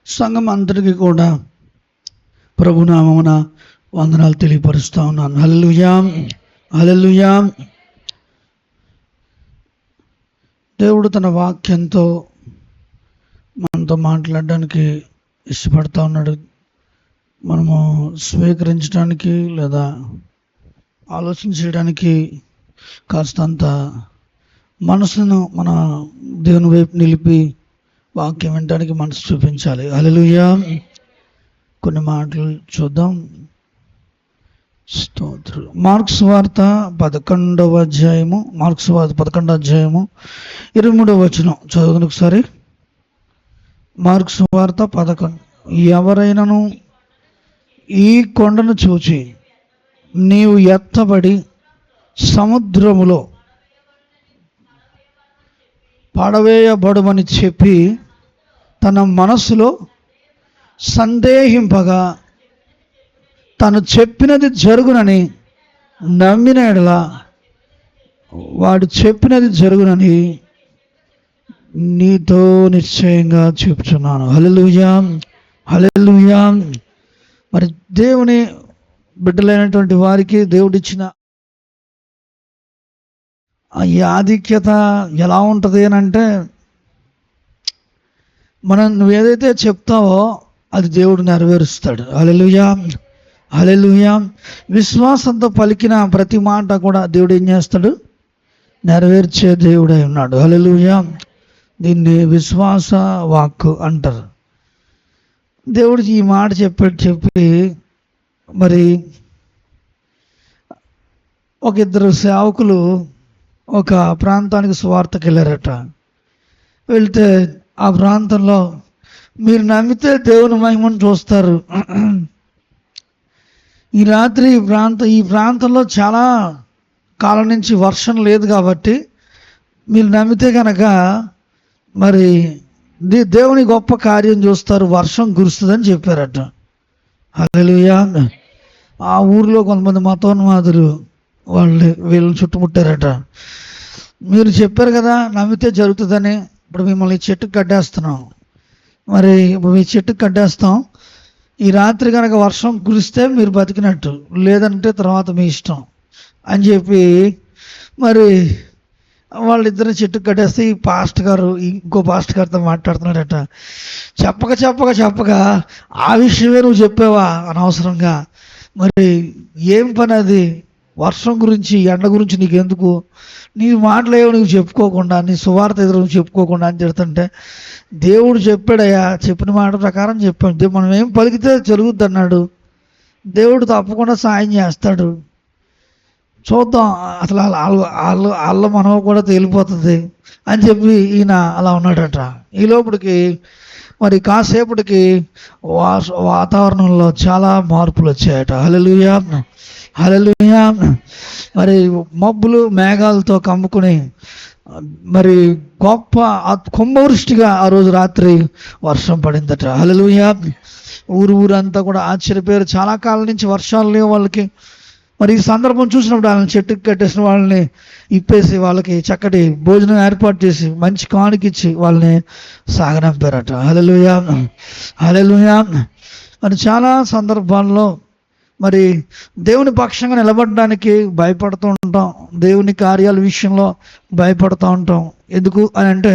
సంఘం అందరికీ కూడా ప్రభునామమున వందనాలు తెలియపరుస్తూ ఉన్నాను. హల్లెలూయా, హల్లెలూయా. దేవుడు తన వాక్యంతో మనతో మాట్లాడడానికి ఇష్టపడతా ఉన్నాడు. మనము స్వీకరించడానికి లేదా ఆలోచన చేయడానికి కాస్తంత మనసును మన దేవుని వైపు నిలిపి వాక్యం వినడానికి మనసు చూపించాలి. హల్లెలూయా. కొన్ని మాటలు చూద్దాం. స్తోత్రం. మార్క్స్ వార్త 11వ అధ్యాయము, మార్క్స్ వార్త 11వ అధ్యాయము 23వ వచనం చదువుకుని ఒకసారి. మార్క్స్ వార్త 11. ఎవరైనాను ఈ కొండను చూచి నీవు ఎత్తబడి సముద్రములో పడవేయబడుమని చెప్పి తన మనసులో సందేహింపగా తను చెప్పినది జరుగునని నమ్మిన ఎడల వాడు చెప్పినది జరుగునని నీతో నిశ్చయంగా చెప్తున్నాను. హల్లెలూయా, హల్లెలూయా. మరి దేవుని బిడ్డలైనటువంటి వారికి దేవుడిచ్చిన ఈ ఆధిక్యత ఎలా ఉంటుంది అని అంటే, నువ్వు ఏదైతే చెప్తావో అది దేవుడు నెరవేరుస్తాడు. హల్లెలూయా, హల్లెలూయా. విశ్వాసంతో పలికిన ప్రతి మాట కూడా దేవుడు ఏం చేస్తాడు? నెరవేర్చే దేవుడై ఉన్నాడు. హల్లెలూయా. దీన్ని విశ్వాస వాక్కు అంటారు. దేవుడు ఈ మాట చెప్పి మరి ఒక ఇద్దరు సేవకులు ఒక ప్రాంతానికి సువార్తకి వెళ్ళారట. వెళ్తే ఆ ప్రాంతంలో మీరు నమ్మితే దేవుని మహిమను చూస్తారు. ఈ రాత్రి ఈ ప్రాంతంలో చాలా కాలం నుంచి వర్షం లేదు కాబట్టి మీరు నమ్మితే కనుక మరి దేవుని గొప్ప కార్యం చూస్తారు, వర్షం కురుస్తుందని చెప్పారట. హల్లెలూయా. ఆ ఊరిలో కొంతమంది మతోన్మాదులు వీళ్ళని చుట్టుముట్టారట. మీరు చెప్పారు కదా నమ్మితే జరుగుతుందని, ఇప్పుడు మిమ్మల్ని చెట్టుకు కట్టేస్తున్నాం, మరి ఇప్పుడు మీ చెట్టుకు కట్టేస్తాం, ఈ రాత్రి కనుక వర్షం కురిస్తే మీరు బతికినట్టు, లేదంటే తర్వాత మీ ఇష్టం అని చెప్పి మరి వాళ్ళిద్దరిని చెట్టుకు కట్టేస్తే ఈ పాస్ట్ గారు ఇంకో పాస్ట్ గారితో మాట్లాడుతున్నాడట. చెప్పక ఆ విషయమే నువ్వు చెప్పావా అనవసరంగా, మరి ఏం పని అది, వర్షం గురించి ఎండ గురించి నీకెందుకు, నీ మాటలు ఏవో నువ్వు చెప్పుకోకుండా, నీ సువార్త ఎదురు నువ్వు చెప్పుకోకుండా అని చెప్తుంటే, దేవుడు చెప్పాడయ్యా, చెప్పిన మాట ప్రకారం చెప్పాడు, మనం ఏం పలికితే జరుగుద్ది అన్నాడు. దేవుడు తప్పకుండా సాయం చేస్తాడు, చూద్దాం అసలు వాళ్ళ మనం కూడా తేలిపోతుంది అని చెప్పి ఈయన అలా ఉన్నాడట. ఈ లోపలికి మరి కాసేపటికి వాతావరణంలో చాలా మార్పులు వచ్చాయట. హల్లెలూయా, హల్లెలూయా. మరి మబ్బులు మేఘాలతో కమ్ముకుని మరి గొప్ప కుంభవృష్టిగా ఆ రోజు రాత్రి వర్షం పడిందట. హల్లెలూయా. ఊరంతా కూడా ఆశ్చర్యపోయారు. చాలా కాలం నుంచి వర్షాలు లేవు వాళ్ళకి. మరి ఈ సందర్భం చూసినప్పుడు వాళ్ళని చెట్టుకు కట్టేసిన వాళ్ళని ఇప్పేసి వాళ్ళకి చక్కటి భోజనం ఏర్పాటు చేసి మంచి కానుకిచ్చి వాళ్ళని సాగనంపారట. హల్లెలూయా, హల్లెలూయా. మరి చాలా సందర్భాల్లో మరి దేవుని పక్షంగా నిలబడడానికి భయపడుతూ ఉంటాం, దేవుని కార్యాల విషయంలో భయపడుతూ ఉంటాం. ఎందుకు అని అంటే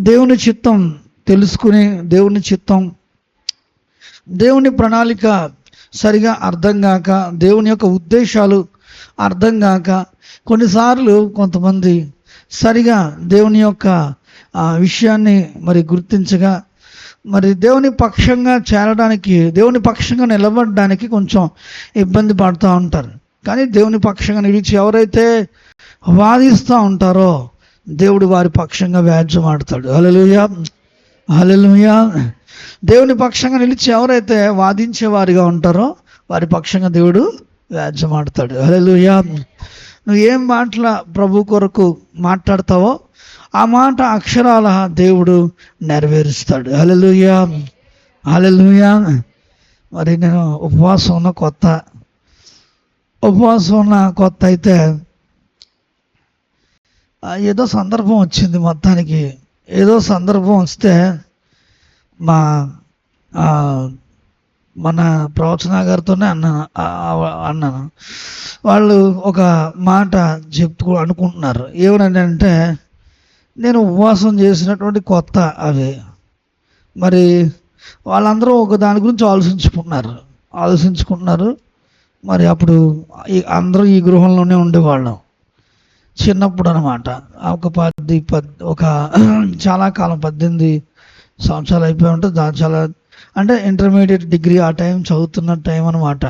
దేవుని చిత్తం తెలుసుకుని, దేవుని ప్రణాళిక సరిగా అర్థం కాక, దేవుని యొక్క ఉద్దేశాలు అర్థం కాక, కొన్నిసార్లు కొంతమంది సరిగా దేవుని యొక్క విషయాన్ని మరి గుర్తించగా, మరి దేవుని పక్షంగా చేరడానికి, దేవుని పక్షంగా నిలబడడానికి కొంచెం ఇబ్బంది పడుతూ ఉంటారు. కానీ దేవుని పక్షంగా నిలిచి ఎవరైతే వాదిస్తూ ఉంటారో దేవుడు వారి పక్షంగా వ్యాజ్యమాడతాడు. హల్లెలూయా, హల్లెలూయా. దేవుని పక్షంగా నిలిచి ఎవరైతే వాదించే వారిగా ఉంటారో వారి పక్షంగా దేవుడు వ్యాజ్యమాడతాడు. హల్లెలూయా. నువ్వు ఏం మాటల ప్రభు కొరకు మాట్లాడతావో ఆ మాట అక్షరాల దేవుడు నెరవేరుస్తాడు. హల్లెలూయా, హల్లెలూయా. మరి నేను ఉపవాసం ఉన్న కొత్త అయితే ఏదో సందర్భం వచ్చింది. మొత్తానికి ఏదో సందర్భం వస్తే మా మన ప్రవచన గారితోనే అన్నాను. వాళ్ళు ఒక మాట చెప్తూ అనుకుంటున్నారు, ఏమని అంటే నేను ఉపవాసం చేసినటువంటి కొత్త అవి. మరి వాళ్ళందరూ ఒక దాని గురించి ఆలోచించుకుంటున్నారు. మరి అప్పుడు అందరూ ఈ గృహంలోనే ఉండేవాళ్ళం చిన్నప్పుడు అనమాట. ఒక చాలా కాలం 18 సంవత్సరాలు అయిపోయి ఉంటుంది. చాలా అంటే ఇంటర్మీడియట్ డిగ్రీ ఆ టైం చదువుతున్న టైం అనమాట.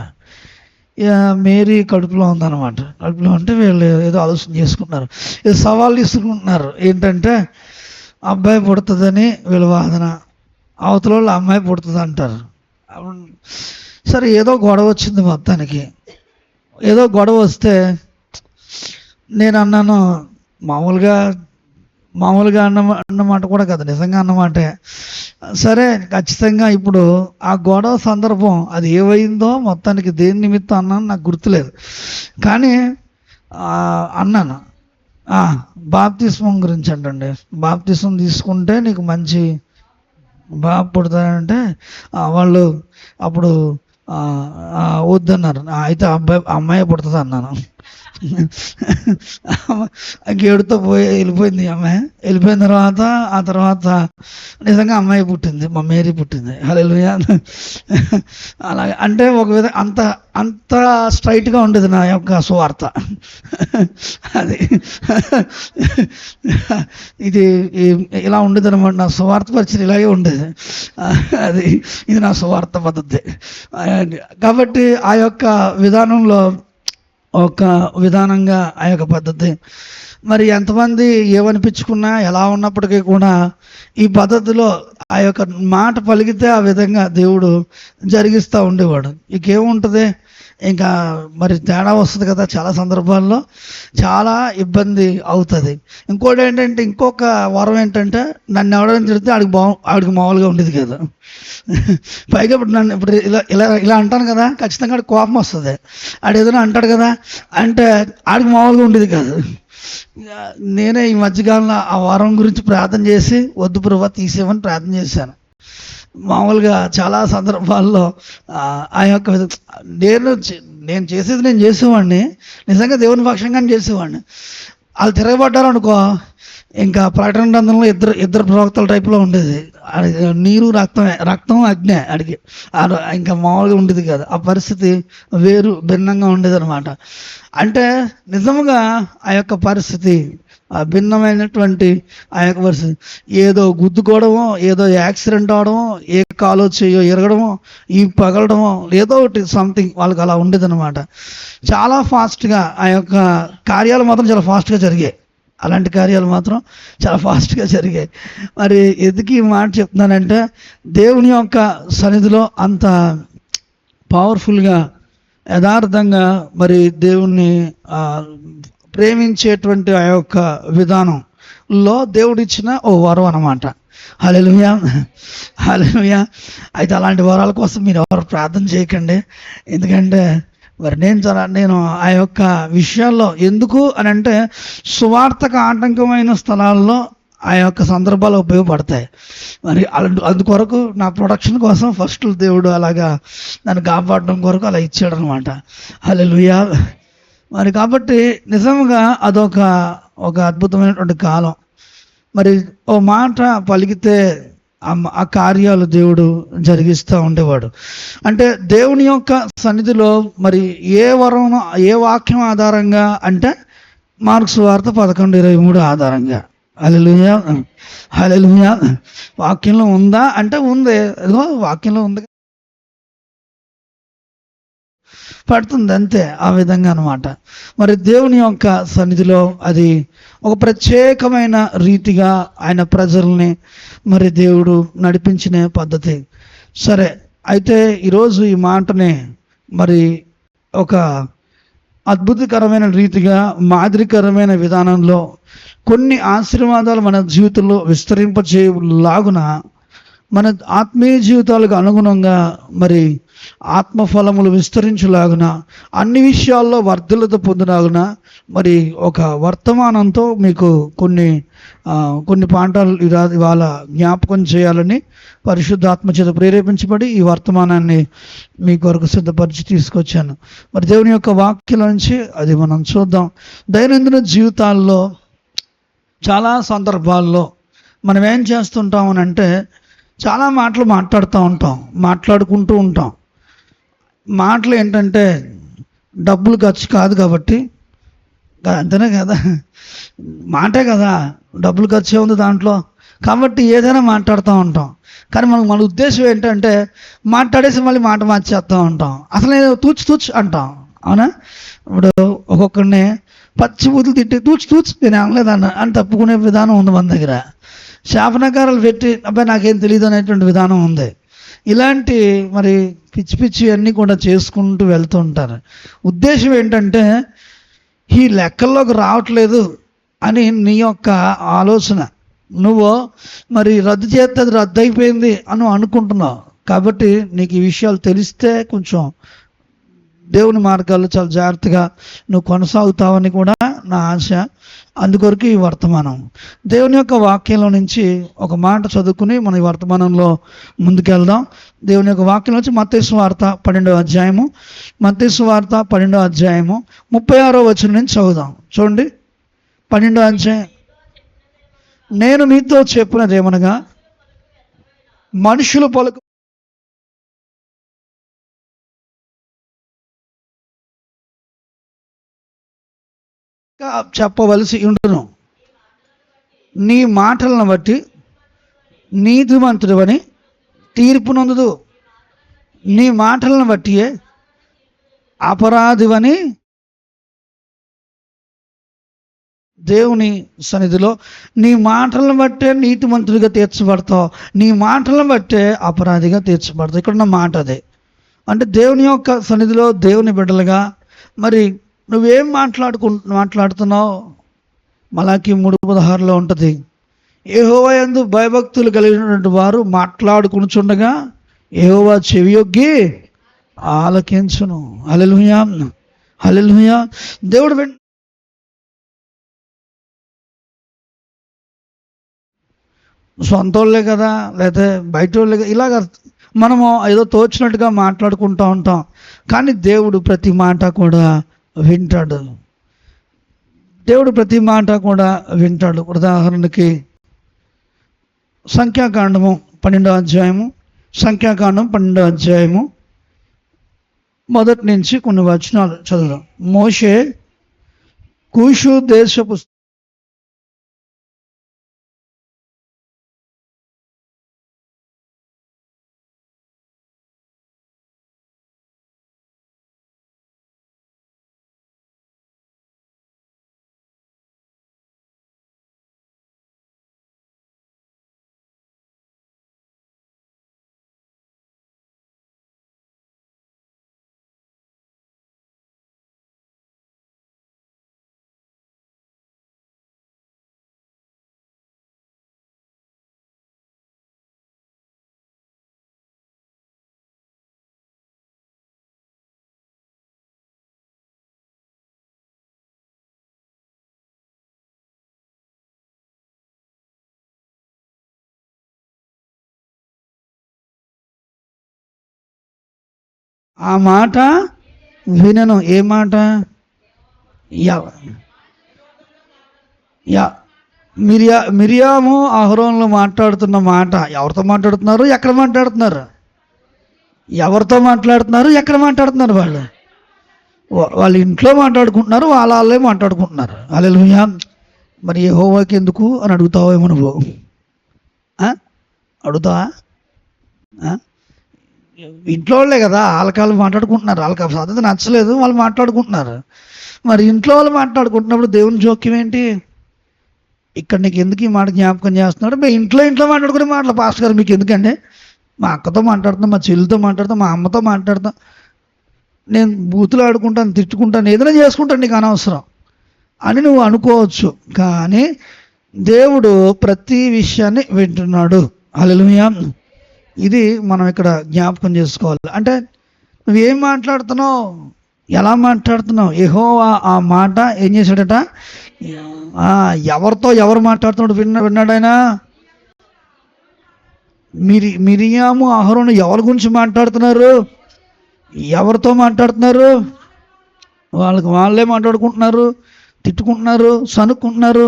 మేరీ కడుపులో ఉందన్నమాట. కడుపులో ఉంటే వీళ్ళు ఏదో ఆలోచన చేసుకుంటున్నారు, ఏదో సవాళ్ళు తీసుకుంటున్నారు. ఏంటంటే అబ్బాయి పుడుతుందని వీళ్ళ వాదన, అవతల వాళ్ళు అమ్మాయి పుడుతుంది అంటారు. సరే ఏదో గొడవ వచ్చింది. మొత్తానికి ఏదో గొడవ వస్తే నేను అన్నాను, మామూలుగా అన్నమాట కూడా కదా, నిజంగా అన్నమాటే. సరే ఖచ్చితంగా ఇప్పుడు ఆ గొడవ సందర్భం అది ఏమైందో మొత్తానికి దేని నిమిత్తం అన్నాను నాకు గుర్తులేదు, కానీ అన్నాను బాప్తిస్మం గురించి అంటండి. బాప్తిస్మం తీసుకుంటే నీకు మంచి బాబు పుడతానంటే వాళ్ళు అప్పుడు వద్దన్నారు. అయితే అమ్మాయి పుడుతుంది అన్నాను. ఏడుతో వెళ్ళిపోయింది అమ్మాయి. వెళ్ళిపోయిన తర్వాత నిజంగా అమ్మాయి పుట్టింది, మా మేరీ పుట్టింది. హల్లెలూయా. అలాగే అంటే ఒక విధంగా అంత స్ట్రైట్గా ఉండేది నా యొక్క సువార్త. అది ఇలా ఉండేది అనమాట. నా సువార్త పరిచయం ఇలాగే ఉండేది. ఇది నా సువార్త పద్ధతి. కాబట్టి ఆ యొక్క విధానంలో ఒక విధానంగా ఆ యొక్క పద్ధతి. మరి ఎంతమంది ఏమనిపించుకున్నా ఎలా ఉన్నప్పటికీ కూడా ఈ పద్ధతిలో ఆ యొక్క మాట పలికితే ఆ విధంగా దేవుడు జరిగిస్తూ ఉండేవాడు. ఇంకేముంటుంది, ఇంకా మరి తేడా వస్తుంది కదా. చాలా సందర్భాల్లో చాలా ఇబ్బంది అవుతుంది. ఇంకోటి ఏంటంటే, ఇంకొక వరం ఏంటంటే, నన్ను ఎవరైనా తిడితే ఆడికి మామూలుగా ఉండేది కదా. పైగా ఇప్పుడు ఇలా అంటాను కదా, ఖచ్చితంగా ఆడికి కోపం వస్తుంది. ఆడు ఏదైనా అంటాడు కదా అంటే ఆడికి మామూలుగా ఉండేది కాదు. నేనే ఈ మధ్యకాలంలో ఆ వరం గురించి ప్రార్థన చేసి వద్దు ప్రభువా తీసేయమని ప్రార్థన చేశాను. మామూలుగా చాలా సందర్భాల్లో ఆ యొక్క నేను చేసేది నేను చేసేవాడిని, నిజంగా దేవుని పక్షంగానే చేసేవాడిని. వాళ్ళు తిరగబడ్డారనుకో, ఇంకా ప్రకటన గ్రంథంలో ఇద్దరు ప్రవక్తల టైప్లో ఉండేది. నీరు రక్తం అగ్ని అడిగి ఇంకా మామూలుగా ఉండేది కదా. ఆ పరిస్థితి భిన్నంగా ఉండేది అనమాట. అంటే నిజంగా ఆ యొక్క పరిస్థితి భిన్నమైనటువంటి ఆ యొక్క పరిస్థితి. ఏదో గుద్దుకోవడమో, ఏదో యాక్సిడెంట్ అవడమో, ఏ కాలో చేయో ఎరగడమో, ఈ పగలడమో, ఏదో ఒకటి సంథింగ్ వాళ్ళకి అలా ఉండేది అనమాట. చాలా ఫాస్ట్గా ఆ యొక్క కార్యాలు మాత్రం చాలా ఫాస్ట్గా జరిగాయి. అలాంటి కార్యాలు మాత్రం చాలా ఫాస్ట్గా జరిగాయి. మరి ఎందుకు ఈ మాట చెప్తున్నానంటే, దేవుని యొక్క సన్నిధిలో అంత పవర్ఫుల్గా యథార్థంగా మరి దేవుణ్ణి ప్రేమించేటువంటి ఆ యొక్క విధానంలో దేవుడిచ్చిన ఓ వరం అన్నమాట. హల్లెలూయా, హల్లెలూయా. అయితే అలాంటి వరాల కోసం మీరు ఎవరు ప్రార్థన చేయకండి. ఎందుకంటే మరి నేను ఆ యొక్క విషయాల్లో ఎందుకు అని అంటే, సువార్తకు ఆటంకమైన స్థలాల్లో ఆ యొక్క సందర్భాలు ఉపయోగపడతాయి. మరి అందుకొరకు నా ప్రొడక్షన్ కోసం ఫస్ట్ దేవుడు అలాగా నన్ను కాపాడడం కొరకు అలా ఇచ్చాడు అనమాట. హల్లెలూయా. మరి కాబట్టి నిజంగా అదొక అద్భుతమైనటువంటి కాలం. మరి ఓ మాట పలికితే ఆ కార్యాలు దేవుడు జరిగిస్తూ ఉండేవాడు. అంటే దేవుని యొక్క సన్నిధిలో మరి ఏ వాక్యం ఆధారంగా అంటే, మార్కు సువార్త 11:23 ఆధారంగా. హల్లెలూయా, హల్లెలూయా. వాక్యంలో ఉందా అంటే ఉంది, వాక్యంలో ఉంది, పడుతుంది అంతే. ఆ విధంగా అనమాట. మరి దేవుని యొక్క సన్నిధిలో అది ఒక ప్రత్యేకమైన రీతిగా ఆయన ప్రజల్ని మరి దేవుడు నడిపించిన పద్ధతి. సరే, అయితే ఈరోజు ఈ మాటని మరి ఒక అద్భుతకరమైన రీతిగా, మాదిరికరమైన విధానంలో కొన్ని ఆశీర్వాదాలు మన జీవితంలో విస్తరింపజేయలాగున మన ఆత్మీయ జీవితాలకు అనుగుణంగా మరి ఆత్మఫలములు విస్తరించులాగున అన్ని విషయాల్లో వర్ధలత పొందినాగున మరి ఒక వర్తమానంతో మీకు కొన్ని పాఠాలు ఇవాళ జ్ఞాపకం చేయాలని పరిశుద్ధాత్మ చేత ప్రేరేపించబడి ఈ వర్తమానాన్ని మీ కొరకు సిద్ధపరిచి తీసుకొచ్చాను. మరి దేవుని యొక్క వాక్యాల నుంచి అది మనం చూద్దాం. దైనందిన జీవితాల్లో చాలా సందర్భాల్లో మనం ఏం చేస్తుంటామని అంటే చాలా మాటలు మాట్లాడుకుంటూ ఉంటాం. మాటలు ఏంటంటే డబ్బులు ఖర్చు కాదు కాబట్టి, అంతేనే కదా, మాటే కదా, డబ్బులు ఖర్చు ఉంది దాంట్లో, కాబట్టి ఏదైనా మాట్లాడుతూ ఉంటాం. కానీ మన ఉద్దేశం ఏంటంటే మాట్లాడేసి మళ్ళీ మాట మార్చేస్తూ ఉంటాం. అసలు నేను తూచు అంటాం. అవునా? ఇప్పుడు ఒక్కొక్కరిని పచ్చి బూతులు తిట్టి తూచు నేను అనలేదన్న అని తప్పుకునే విధానం ఉంది మన దగ్గర. శాపనకారాలు పెట్టి అబ్బాయి నాకేం తెలియదు అనేటువంటి విధానం ఉంది. ఇలాంటి మరి పిచ్చి అన్నీ కూడా చేసుకుంటూ వెళ్తూ ఉంటారు. ఉద్దేశం ఏంటంటే ఈ లెక్కల్లోకి రావట్లేదు అని నీ యొక్క ఆలోచన. నువ్వు మరి రద్దు చేస్తే అది రద్దు అయిపోయింది అని అనుకుంటున్నావు. కాబట్టి నీకు ఈ విషయాలు తెలిస్తే కొంచెం దేవుని మార్గాల్లో చాలా జాగ్రత్తగా నువ్వు కొనసాగుతావని కూడా నా ఆశ. అందుకొరకు ఈ వర్తమానం దేవుని యొక్క వాక్యంలో నుంచి ఒక మాట చదువుకుని మన ఈ వర్తమానంలో ముందుకెళ్దాం. దేవుని యొక్క వాక్యం నుంచి మత్తయి సువార్త 12వ అధ్యాయము, మత్తయి సువార్త 12వ అధ్యాయము 36వ వచనం నుంచి చదువుదాం. చూడండి, 12వ అధ్యాయం. నేను మీతో చెప్పినది ఏమనగా మనుషులు పలుకు చెప్పవలసి ఉండును. నీ మాటలను బట్టి నీతిమంతుడివని తీర్పు నొందుదు, నీ మాటలను బట్టియే అపరాధివని దేవుని సన్నిధిలో నీ మాటలను బట్టే నీతిమంతుడిగా తీర్చబడతావు, నీ మాటలను బట్టే అపరాధిగా తీర్చబడతావు. ఇక్కడ ఉన్న మాట అదే. అంటే దేవుని యొక్క సన్నిధిలో దేవుని బిడ్డలుగా మరి నువ్వేం మాట్లాడుతున్నావు? మలాకి 3:16లో ఉంటుంది, యెహోవా యందు భయభక్తులు కలిగినటువంటి వారు మాట్లాడుకునిచుండగా యెహోవా చెవియొగ్గి ఆలకించును. హల్లెలూయా, హల్లెలూయా. దేవుడు సొంతోళ్ళే కదా, లేకపోతే బయట వాళ్ళే కదా, ఇలాగ మనము ఏదో తోచినట్టుగా మాట్లాడుకుంటూ ఉంటాం. కానీ దేవుడు ప్రతి మాట కూడా వింటాడు. దేవుడు ప్రతి మాట కూడా వింటాడు. ఉదాహరణకి సంఖ్యాకాండము 12వ అధ్యాయము, సంఖ్యాకాండం 12వ అధ్యాయము మొదటి నుంచి కొన్ని వచనాలు చదువుదాం. మోషే కూషు దేశపు ఆ మాట వినను. ఏ మాట? మిరియాము అహరోనులు మాట్లాడుతున్న మాట. ఎవరితో మాట్లాడుతున్నారు? ఎక్కడ మాట్లాడుతున్నారు? ఎవరితో మాట్లాడుతున్నారు? ఎక్కడ మాట్లాడుతున్నారు? వాళ్ళ ఇంట్లో మాట్లాడుకుంటున్నారు, వాళ్ళే మాట్లాడుకుంటున్నారు. హల్లెలూయా. మరి యెహోవాకి ఎందుకు అని అడుగుతావేమో నువ్వు. అడుగుతావా? ఇంట్లో వాళ్ళే కదా, వాళ్ళకి మాట్లాడుకుంటున్నారు. వాళ్ళకి పద్ధతి నచ్చలేదు, వాళ్ళు మాట్లాడుకుంటున్నారు. మరి ఇంట్లో వాళ్ళు మాట్లాడుకుంటున్నప్పుడు దేవుని జోక్యం ఏంటి? ఇక్కడ నీకు ఎందుకు ఈ మాట జ్ఞాపకం చేస్తున్నాడు? మేము ఇంట్లో మాట్లాడుకునే మాటలు పాస్టర్ గారు మీకు ఎందుకండి? మా అక్కతో మాట్లాడుతాం, మా చెల్లితో మాట్లాడతాం, మా అమ్మతో మాట్లాడతాం, నేను బూతులు ఆడుకుంటాను, తిట్టుకుంటాను, ఏదైనా చేసుకుంటాను, నీకు అనవసరం అని నువ్వు అనుకోవచ్చు. కానీ దేవుడు ప్రతి విషయాన్ని వింటున్నాడు. హల్లెలూయా. ఇది మనం ఇక్కడ జ్ఞాపకం చేసుకోవాలి. అంటే నువ్వేం మాట్లాడుతున్నావు, ఎలా మాట్లాడుతున్నావు? యెహోవా ఆ మాట ఏం చేశాడట? ఎవరితో ఎవరు మాట్లాడుతున్నాడు విన్నాడైనా. మిరియాము అహరోను ఎవరి గురించి మాట్లాడుతున్నారు? ఎవరితో మాట్లాడుతున్నారు? వాళ్ళే మాట్లాడుకుంటున్నారు, తిట్టుకుంటున్నారు, సనుక్కుంటున్నారు.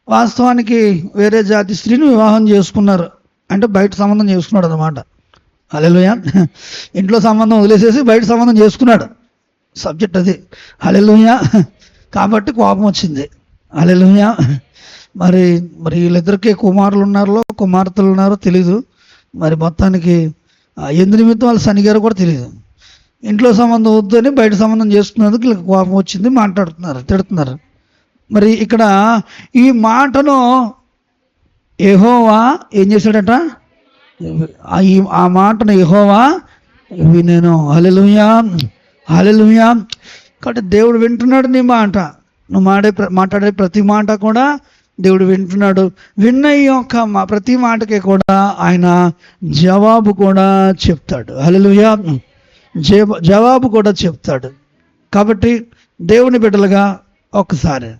వాస్తవానికి వేరే జాతి స్త్రీని వివాహం చేసుకున్నారు, అంటే బయట సంబంధం చేసుకున్నాడు అన్నమాట. హల్లెలూయా. ఇంట్లో సంబంధం వదిలేసేసి బయట సంబంధం చేసుకున్నాడు. సబ్జెక్ట్ అది. హల్లెలూయా. కాబట్టి కోపం వచ్చింది. హల్లెలూయా. మరి వీళ్ళిద్దరికీ కుమారులు ఉన్నారో కుమార్తెలు ఉన్నారో తెలీదు. మరి మొత్తానికి ఎందు నిమిత్తం వాళ్ళు సనిగారో కూడా తెలియదు. ఇంట్లో సంబంధం వద్దు అని బయట సంబంధం చేసుకున్నందుకు వీళ్ళకి కోపం వచ్చింది, మాట్లాడుతున్నారు, తిడుతున్నారు. మరి ఇక్కడ ఈ మాటను యెహోవా ఏం చేశాడట? ఆ మాటను యెహోవా వినెను. హల్లెలూయా, హల్లెలూయా. కాబట్టి దేవుడు వింటున్నాడు నీ మాట. నువ్వు మాట్లాడే ప్రతి మాట కూడా దేవుడు వింటున్నాడు. విన్న ఈ యొక్క ప్రతి మాటకి కూడా ఆయన జవాబు కూడా చెప్తాడు. హల్లెలూయా. జవాబు కూడా చెప్తాడు. కాబట్టి దేవుని బిడ్డలుగా ఒక్కసారి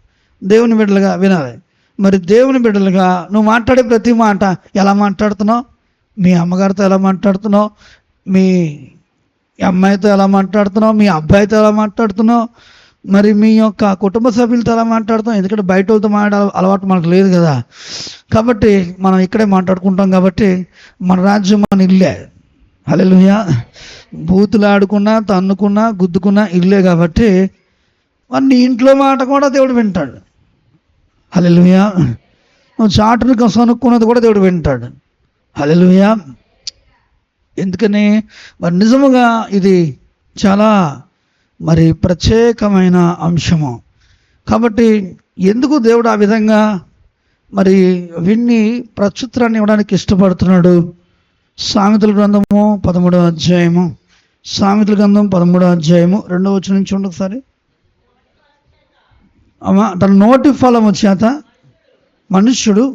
దేవుని బిడ్డలుగా వినాలి. మరి దేవుని బిడ్డలుగా నువ్వు మాట్లాడే ప్రతి మాట ఎలా మాట్లాడుతున్నావు? మీ అమ్మగారితో ఎలా మాట్లాడుతున్నావు? మీ అమ్మాయితో ఎలా మాట్లాడుతున్నావు? మీ అబ్బాయితో ఎలా మాట్లాడుతున్నావు? మరి మీ యొక్క కుటుంబ సభ్యులతో ఎలా మాట్లాడుతున్నావు? ఎందుకంటే బయట వాళ్ళతో మాట్లాడే అలవాటు మనకు లేదు కదా. కాబట్టి మనం ఇక్కడే మాట్లాడుకుంటాం. కాబట్టి మన రాజ్యం మన ఇల్లే. హల్లెలూయా. బూతులు ఆడుకున్నా, తన్నుకున్నా, గుద్దుకున్నా ఇల్లే. కాబట్టి మరి నీ ఇంట్లో మాట కూడా దేవుడు వింటాడు. హల్లెలూయా. నువ్వు చాటును కనుక్కున్నది కూడా దేవుడు వింటాడు. హల్లెలూయా. ఎందుకని మరి నిజముగా ఇది చాలా మరి ప్రత్యేకమైన అంశము. కాబట్టి ఎందుకు దేవుడు ఆ విధంగా మరి విన్ని ప్రత్యుత్తరాన్ని ఇవ్వడానికి ఇష్టపడుతున్నాడు? సామెతల గ్రంథము 13వ అధ్యాయము, సామెతల గ్రంథం 13వ అధ్యాయము 2వ వచనం నుంచి చూడండి ఒకసారి. అమ్మా, తన నోటి ఫలము చేత మనుష్యుడు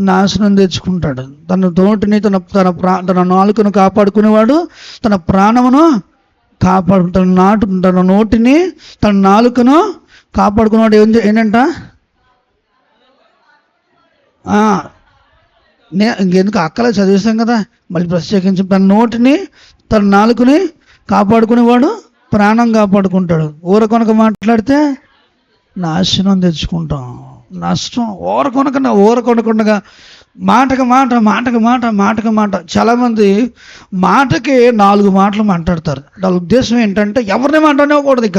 నాశనం తెచ్చుకుంటాడు. తన నోటిని తన నాలుకను కాపాడుకునేవాడు తన ప్రాణమును తన నోటిని తన నాలుకను కాపాడుకునేవాడు ఏంటంట? ఇంకెందుకు అక్కలే చదివేశాం కదా, మళ్ళీ ప్రత్యేకించి తన నోటిని తన నాలుకని కాపాడుకునేవాడు ప్రాణం కాపాడుకుంటాడు. ఊరకొనక మాట్లాడితే నాశనం తెచ్చుకుంటాం. నష్టం. ఊరకొనకుండా మాటకు మాట. చాలామంది మాటకి 4 మాటలు మాట్లాడతారు. వాళ్ళ ఉద్దేశం ఏంటంటే ఎవరిని మాట్లాడనివ్వకూడదు,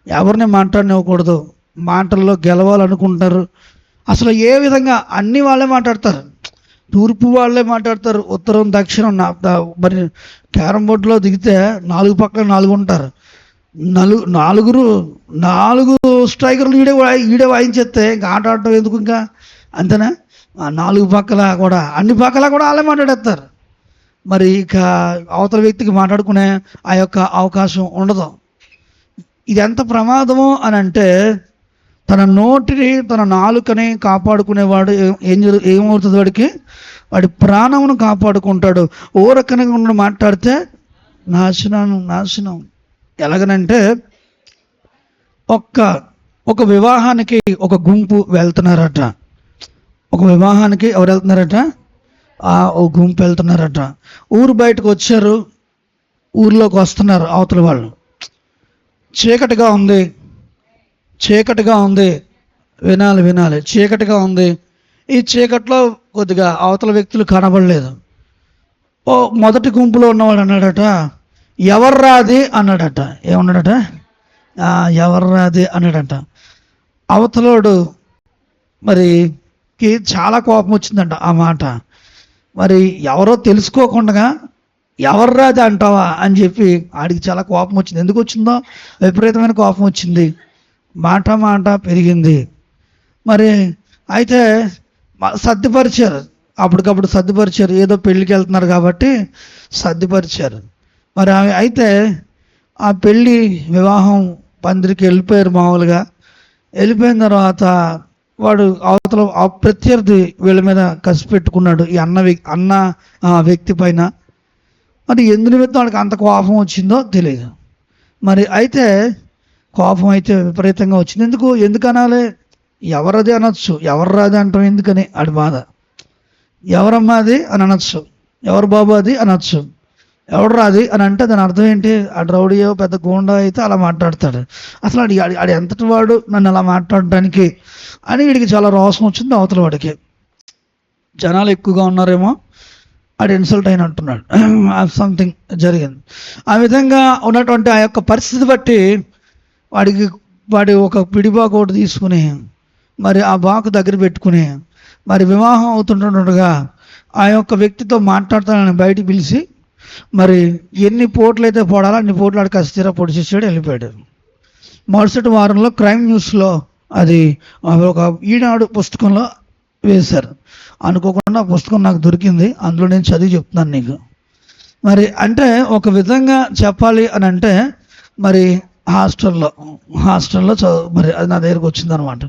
ఎవరిని మాట్లాడనివ్వకూడదు. మాటల్లో గెలవాలనుకుంటారు. అసలు ఏ విధంగా అన్ని వాళ్ళే మాట్లాడతారు. తూర్పు వాళ్ళే మాట్లాడతారు, ఉత్తరం దక్షిణం. మరి క్యారం బోర్డులో దిగితే 4 పక్కల 4 ఉంటారు. 4 స్ట్రైకర్లు ఈడే వాయించేస్తే ఇంకా ఆట ఆడటం ఎందుకు? ఇంకా అంతేనా? 4 పక్కల కూడా అన్ని పక్కల కూడా వాళ్ళే మాట్లాడేస్తారు. మరి ఇక అవతల వ్యక్తికి మాట్లాడుకునే ఆ యొక్క అవకాశం ఉండదు. ఇది ఎంత ప్రమాదము అని అంటే, తన నోటిని తన నాలుకని కాపాడుకునేవాడు ఏమవుతుంది? వాడి ప్రాణమును కాపాడుకుంటాడు. ఊరకనగా మాట్లాడితే నాశనం. ఎలాగనంటే, ఒక వివాహానికి ఒక గుంపు వెళ్తున్నారట. ఒక వివాహానికి ఎవరు వెళ్తున్నారట? ఒక గుంపు వెళ్తున్నారట. ఊరు బయటకు వచ్చారు. ఊర్లోకి వస్తున్నారు అవతల వాళ్ళు. చీకటిగా ఉంది, చీకటిగా ఉంది, వినాలి వినాలి, చీకటిగా ఉంది. ఈ చీకట్లో కొద్దిగా అవతల వ్యక్తులు కనబడలేదు. ఓ మొదటి గుంపులో ఉన్నవాడు అన్నాడట, ఎవర్రాది అన్నాడట. ఏమన్నాడట? ఎవర్రాది అన్నాడట. అవతలోడు మరికి చాలా కోపం వచ్చిందంట ఆ మాట. మరి ఎవరో తెలుసుకోకుండా ఎవర్రాది అంటావా అని చెప్పి ఆడికి చాలా కోపం వచ్చింది. ఎందుకు వచ్చిందో విపరీతమైన కోపం వచ్చింది. మాట మాట పెరిగింది. మరి అయితే సర్దిపరిచారు, అప్పటికప్పుడు సర్దిపరిచారు. ఏదో పెళ్ళికి వెళ్తున్నారు కాబట్టి సర్దిపరిచారు. మరి అయితే ఆ పెళ్ళి వివాహం పందిరికి వెళ్ళిపోయారు. మామూలుగా వెళ్ళిపోయిన తర్వాత వాడు అవతల ప్రత్యర్థి వీళ్ళ మీద కసి పెట్టుకున్నాడు, ఈ అన్న వ్యక్తి పైన. మరి ఎందు నిమిత్తం వాడికి అంత కోపం వచ్చిందో తెలియదు. మరి అయితే కోపం అయితే విపరీతంగా వచ్చింది. ఎందుకు అనాలి? ఎవరది అనొచ్చు, ఎవర్రాది అంటాం ఎందుకని ఆడి బాధ. ఎవరమ్మా అది అని అనొచ్చు, ఎవరు బాబు అది అనొచ్చు. ఎవడు రాది అని అంటే దాని అర్థం ఏంటి? ఆ రౌడీయో పెద్ద గూండా అయితే అలా మాట్లాడతాడు. అసలు ఆడి ఎంతటి వాడు నన్ను అలా మాట్లాడడానికి అని వీడికి చాలా రోషం వచ్చింది. అవతల వాడికి జనాలు ఎక్కువగా ఉన్నారేమో, ఆడు ఇన్సల్ట్ అయినట్టున్నాడు, సంథింగ్ జరిగింది. ఆ విధంగా ఉన్నటువంటి ఆ యొక్క పరిస్థితి బట్టి వాడి ఒక పిడిబాకు ఒకటి తీసుకుని మరి ఆ బాకు దగ్గర పెట్టుకుని మరి వివాహం అవుతుంటుండగా ఆ యొక్క వ్యక్తితో మాట్లాడతానని బయటికి పిలిచి మరి ఎన్ని పోట్లు అయితే పోడాలో అన్ని పోట్లు ఆడికి కసితీరా పొడిచేసాడు, వెళ్ళిపోయాడు. మరుసటి వారంలో క్రైమ్ న్యూస్లో అది ఒక ఈనాడు పుస్తకంలో వేశారు. అనుకోకుండా పుస్తకం నాకు దొరికింది, అందులో నేను చదివి చెప్తున్నాను నీకు. మరి అంటే ఒక విధంగా చెప్పాలి అని అంటే మరి హాస్టల్లో మరి అది నా దగ్గరకు వచ్చిందనమాట.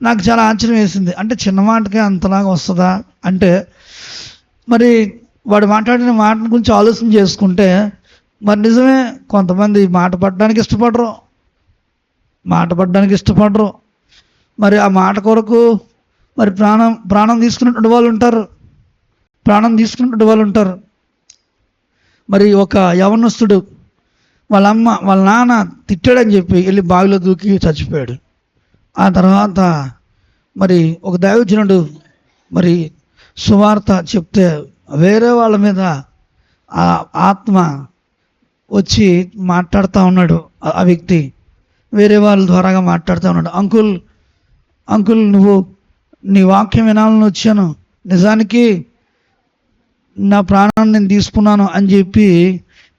నాకు చాలా ఆశ్చర్యం వేసింది. అంటే చిన్న మాటకే అంతలాగా వస్తుందా అంటే, మరి వాడు మాట్లాడిన మాట గురించి ఆలోచన చేసుకుంటే మరి నిజమే, కొంతమంది మాట పడడానికి ఇష్టపడరు. మరి ఆ మాట కొరకు మరి ప్రాణం తీసుకున్నటువంటి వాళ్ళు ఉంటారు. మరి ఒక యవనస్తుడు వాళ్ళ నాన్న తిట్టాడని చెప్పి వెళ్ళి బావిలో దూకి చచ్చిపోయాడు. ఆ తర్వాత మరి ఒక దైవజనుడు మరి సువార్త చెప్తే వేరే వాళ్ళ మీద ఆ ఆత్మ వచ్చి మాట్లాడుతూ ఉన్నాడు. ఆ వ్యక్తి వేరే వాళ్ళ ద్వారాగా మాట్లాడుతూ ఉన్నాడు. అంకుల్ నువ్వు నీ వాక్యం వినాలని వచ్చాను, నిజానికి నా ప్రాణాన్ని నేను తీసుకున్నాను అని చెప్పి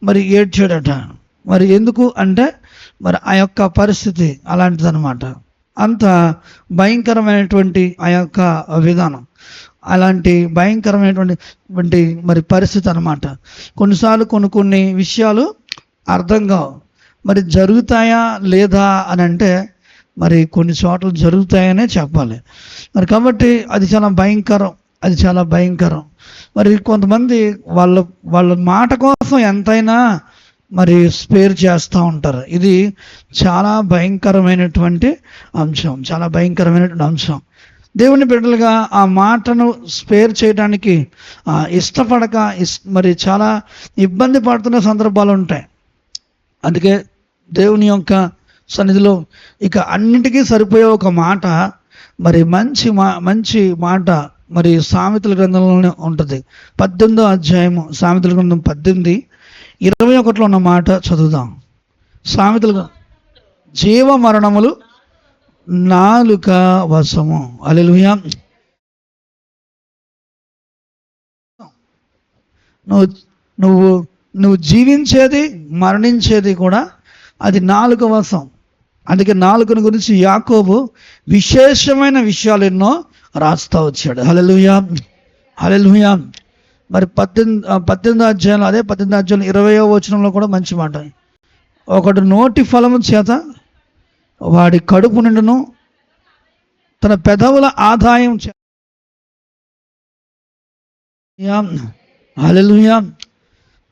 మరి ఏడ్చాడట. మరి ఎందుకు అంటే మరి ఆ యొక్క పరిస్థితి అలాంటిదన్నమాట. అంత భయంకరమైనటువంటి ఆ యొక్క విధానం, అలాంటి భయంకరమైనటువంటి మరి పరిస్థితి అన్నమాట. కొన్నిసార్లు కొన్ని విషయాలు అర్థం కావు. మరి జరుగుతాయా లేదా అని అంటే మరి కొన్ని చోట్ల జరుగుతాయనే చెప్పాలి. మరి కాబట్టి అది చాలా భయంకరం. మరి కొంతమంది వాళ్ళ మాట కోసం ఎంతైనా మరి స్పేర్ చేస్తూ ఉంటారు. ఇది చాలా భయంకరమైనటువంటి అంశం. దేవుని బిడ్డలుగా ఆ మాటను స్పేర్ చేయడానికి ఇష్టపడక మరి చాలా ఇబ్బంది పడుతున్న సందర్భాలు ఉంటాయి. అందుకే దేవుని యొక్క సన్నిధిలో ఇక అన్నింటికీ సరిపోయే ఒక మాట, మరి మంచి మాట మరి సామెతల గ్రంథంలోనే ఉంటుంది. 18వ అధ్యాయము సామెతల గ్రంథం 18:21 ఉన్న మాట చదువుదాం. సామెతలు, జీవ మరణములు నాలుక వశము. హల్లెలూయా. నువ్వు జీవించేది మరణించేది కూడా అది నాలుక వశం. అందుకే నాలుకను గురించి యాకోబు విశేషమైన విషయాలు ఎన్నో రాస్తా వచ్చాడు. హల్లెలూయా. మరి 18వ అధ్యాయంలో 20వ వచనంలో కూడా మంచి మాట, ఒకడు నోటి ఫలము చేత వాడి కడుపు నిండును, తన పెదవుల ఆదాయం చేత. హల్లెలూయా.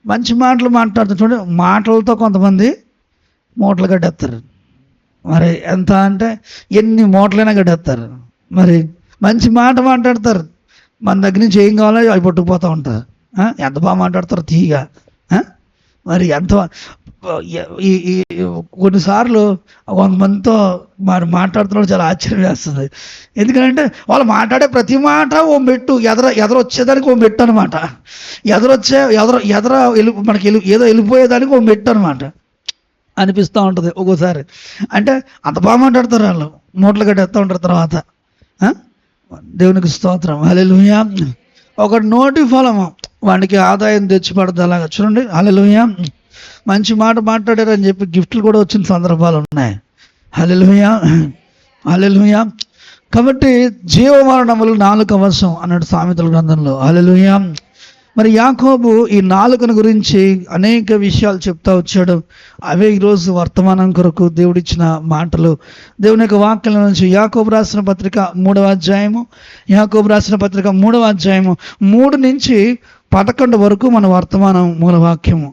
మంచి మాటలు మాట్లాడుతూ చూడండి, మాటలతో కొంతమంది మూటలు గడ్డేస్తారు. మరి ఎంత అంటే ఎన్ని మూటలైనా గడ్డేస్తారు. మరి మంచి మాట మాట్లాడతారు, మన దగ్గర నుంచి ఏం కావాలో అవి పట్టుకుపోతూ ఉంటారు. ఎంత బాగా మాట్లాడతారు తీయగా. మరి ఎంత ఈ ఈ కొన్నిసార్లు కొంతమందితో మరి మాట్లాడుతున్నప్పుడు చాలా ఆశ్చర్యం వేస్తుంది. ఎందుకంటే వాళ్ళు మాట్లాడే ప్రతి మాట ఓ మెట్టు ఎదరొచ్చేదానికి ఓ మెట్టు అనమాట. మనకి ఏదో వెళ్ళిపోయేదానికి ఓ మెట్టు అనమాట అనిపిస్తూ ఉంటుంది ఒక్కోసారి. అంటే అంత బాగా మాట్లాడతారు వాళ్ళు, నోట్లు కట్టేస్తూ ఉంటారు తర్వాత. దేవునికి స్తోత్రం, హల్లెలూయా. ఒక నోటి ఫలము వానికి ఆదాయం తెచ్చిపడదు. అలాగా చూడండి, హల్లెలూయా. మంచి మాట మాట్లాడారని చెప్పి గిఫ్ట్లు కూడా వచ్చిన సందర్భాలు ఉన్నాయి. హల్లెలూయా, హల్లెలూయా. కాబట్టి జీవమరణములు నాలుక వశం అన్నాడు సామెతల గ్రంథంలో. హల్లెలూయా. మరి యాకోబు ఈ నాలుకను గురించి అనేక విషయాలు చెప్తా వచ్చాడు. అవే ఈరోజు వర్తమానం కొరకు దేవుడిచ్చిన మాటలు. దేవుని యొక్క వాక్యాల నుంచి యాకోబు రాసిన పత్రిక 3వ అధ్యాయము 3 నుంచి 11 వరకు మన వర్తమానం మూలవాక్యము.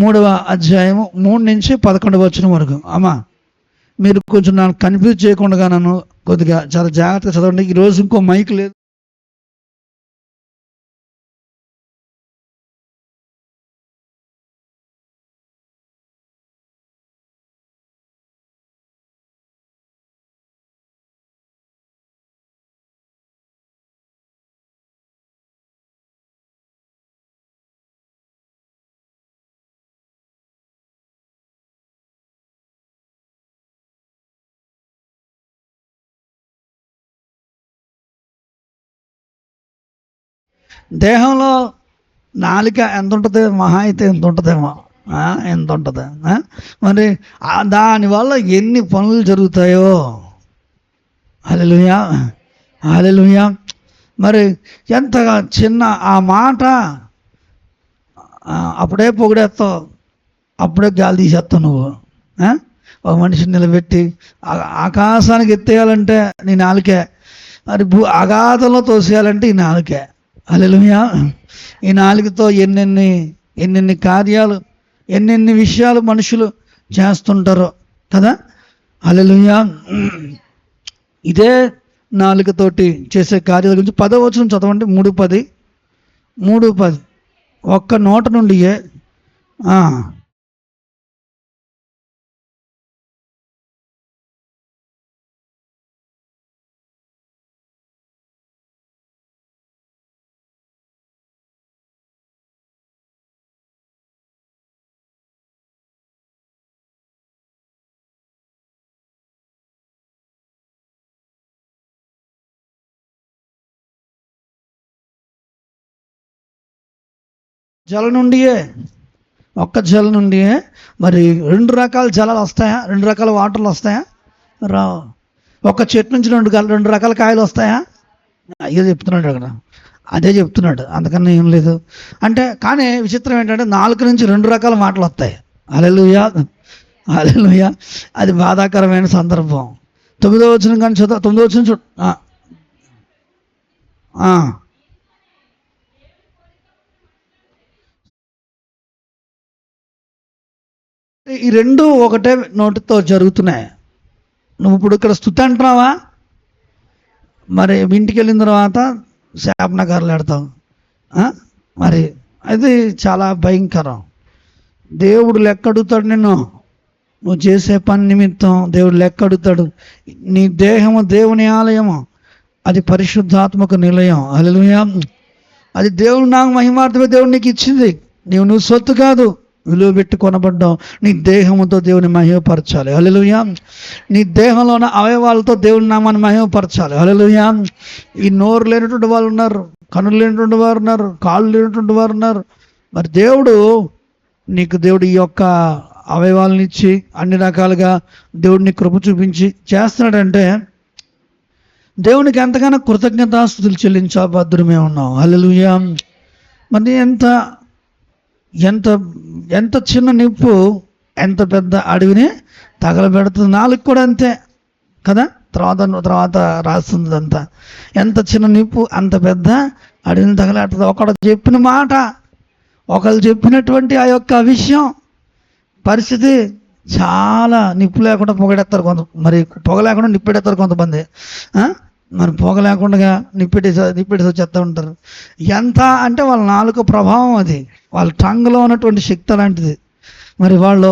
3వ అధ్యాయము 3 నుంచి 11 వచనం వరకు. అమ్మా, మీరు కొంచెం నన్ను కన్ఫ్యూజ్ చేయకుండా నన్ను కొద్దిగా చాలా జాగ్రత్తగా చదవండి. ఈరోజు ఇంకో మైక్ లేదు. దేహంలో నాలుక ఎంత ఉంటుంది? మహా అయితే ఎంత ఉంటుందేమో, ఎంత ఉంటుంది. మరి దానివల్ల ఎన్ని పనులు జరుగుతాయో. హల్లెలూయా, హల్లెలూయా. మరి ఎంతగా చిన్న ఆ మాట అప్పుడే పొగిడేస్తావు, అప్పుడే గాలి తీసేస్తావు నువ్వు. ఒక మనిషిని నిలబెట్టి ఆకాశానికి ఎత్తేయాలంటే నీ నాలుకే, మరి అగాధంలో తోసేయాలంటే ఈ నాలుకే. హల్లెలూయా. ఈ నాలుగుతో ఎన్నెన్ని కార్యాలు, ఎన్నెన్ని విషయాలు మనుషులు చేస్తుంటారో కదా. హల్లెలూయా. ఇదే నాలుగుతోటి చేసే కార్యాల గురించి 10వ వచనం చదవండి. 3:10 ఒక్క నోట నుండి జల నుండియే, ఒక్క జల నుండియే మరి 2 రకాల జలాలు వస్తాయా? 2 రకాల వాటర్లు వస్తాయా? రావు. ఒక చెట్టు నుంచి 2 రకాల కాయలు వస్తాయా? అయ్యో చెప్తున్నాడు అక్కడ, అదే చెప్తున్నాడు, అందుకని ఏం లేదు అంటే. కానీ విచిత్రం ఏంటంటే 4 నుంచి 2 రకాల మాటలు వస్తాయి. హల్లెలూయా, హల్లెలూయా. అది బాధాకరమైన సందర్భం. 9వ వచనం కానీ చదువు. 9వ వచనం చూడు. ఈ 2 ఒకటే నోటితో జరుగుతున్నాయి. నువ్వు ఇప్పుడు ఇక్కడ స్తుతి అంటున్నావా, మరి ఇంటికి వెళ్ళిన తర్వాత శాపనగర్లు పెడతావు. మరి అది చాలా భయంకరం. దేవుడు లెక్క అడుగుతాడు నిన్ను, నువ్వు చేసే పని నిమిత్తం దేవుడు లెక్క అడుగుతాడు. నీ దేహము దేవుని ఆలయము, అది పరిశుద్ధాత్మక నిలయం. హల్లెలూయా. అది దేవుడు నాకు మహిమార్థమే దేవుడు నీకు ఇచ్చింది. నువ్వు సొత్తు కాదు, విలువ పెట్టి కొనబడ్డావు. నీ దేహంతో దేవుని మహిమపరచాలి. హల్లెలూయా. నీ దేహంలో ఉన్న అవయవాలతో దేవుని నామాన్ని మహిమపరచాలి. హల్లెలూయా. ఈ నోరు లేనటువంటి వాళ్ళు ఉన్నారు, కనులు లేనటువంటి వారు ఉన్నారు, కాళ్ళు లేనటువంటి వారు ఉన్నారు. మరి దేవుడు ఈ యొక్క అవయవాలను ఇచ్చి అన్ని రకాలుగా దేవుడిని కృప చూపించి చేస్తున్నాడంటే దేవునికి ఎంతగానో కృతజ్ఞతాస్తుతులు చెల్లించా భద్రమే ఉన్నాం. హల్లెలూయా. మరి ఎంత చిన్న నిప్పు ఎంత పెద్ద అడవిని తగలబెడుతుంది. నాలుగు కూడా అంతే కదా. తర్వాత రాస్తుంది అంతా. ఎంత చిన్న నిప్పు అంత పెద్ద అడవిని తగలెడుతుంది. ఒకడు చెప్పిన మాట, ఒకళ్ళు చెప్పినటువంటి ఆ యొక్క విషయం, పరిస్థితి చాలా నిప్పు లేకుండా పొగడేస్తారు మరి పొగ లేకుండా నిప్పెడేస్తారు కొంతమంది. మరి పొగ లేకుండా నిప్పెట్టేసి వచ్చేస్తూ ఉంటారు. ఎంత అంటే వాళ్ళ నాలుక ప్రభావం, అది వాళ్ళ టంగ్లో ఉన్నటువంటి శక్తి అలాంటిది. మరి వాళ్ళు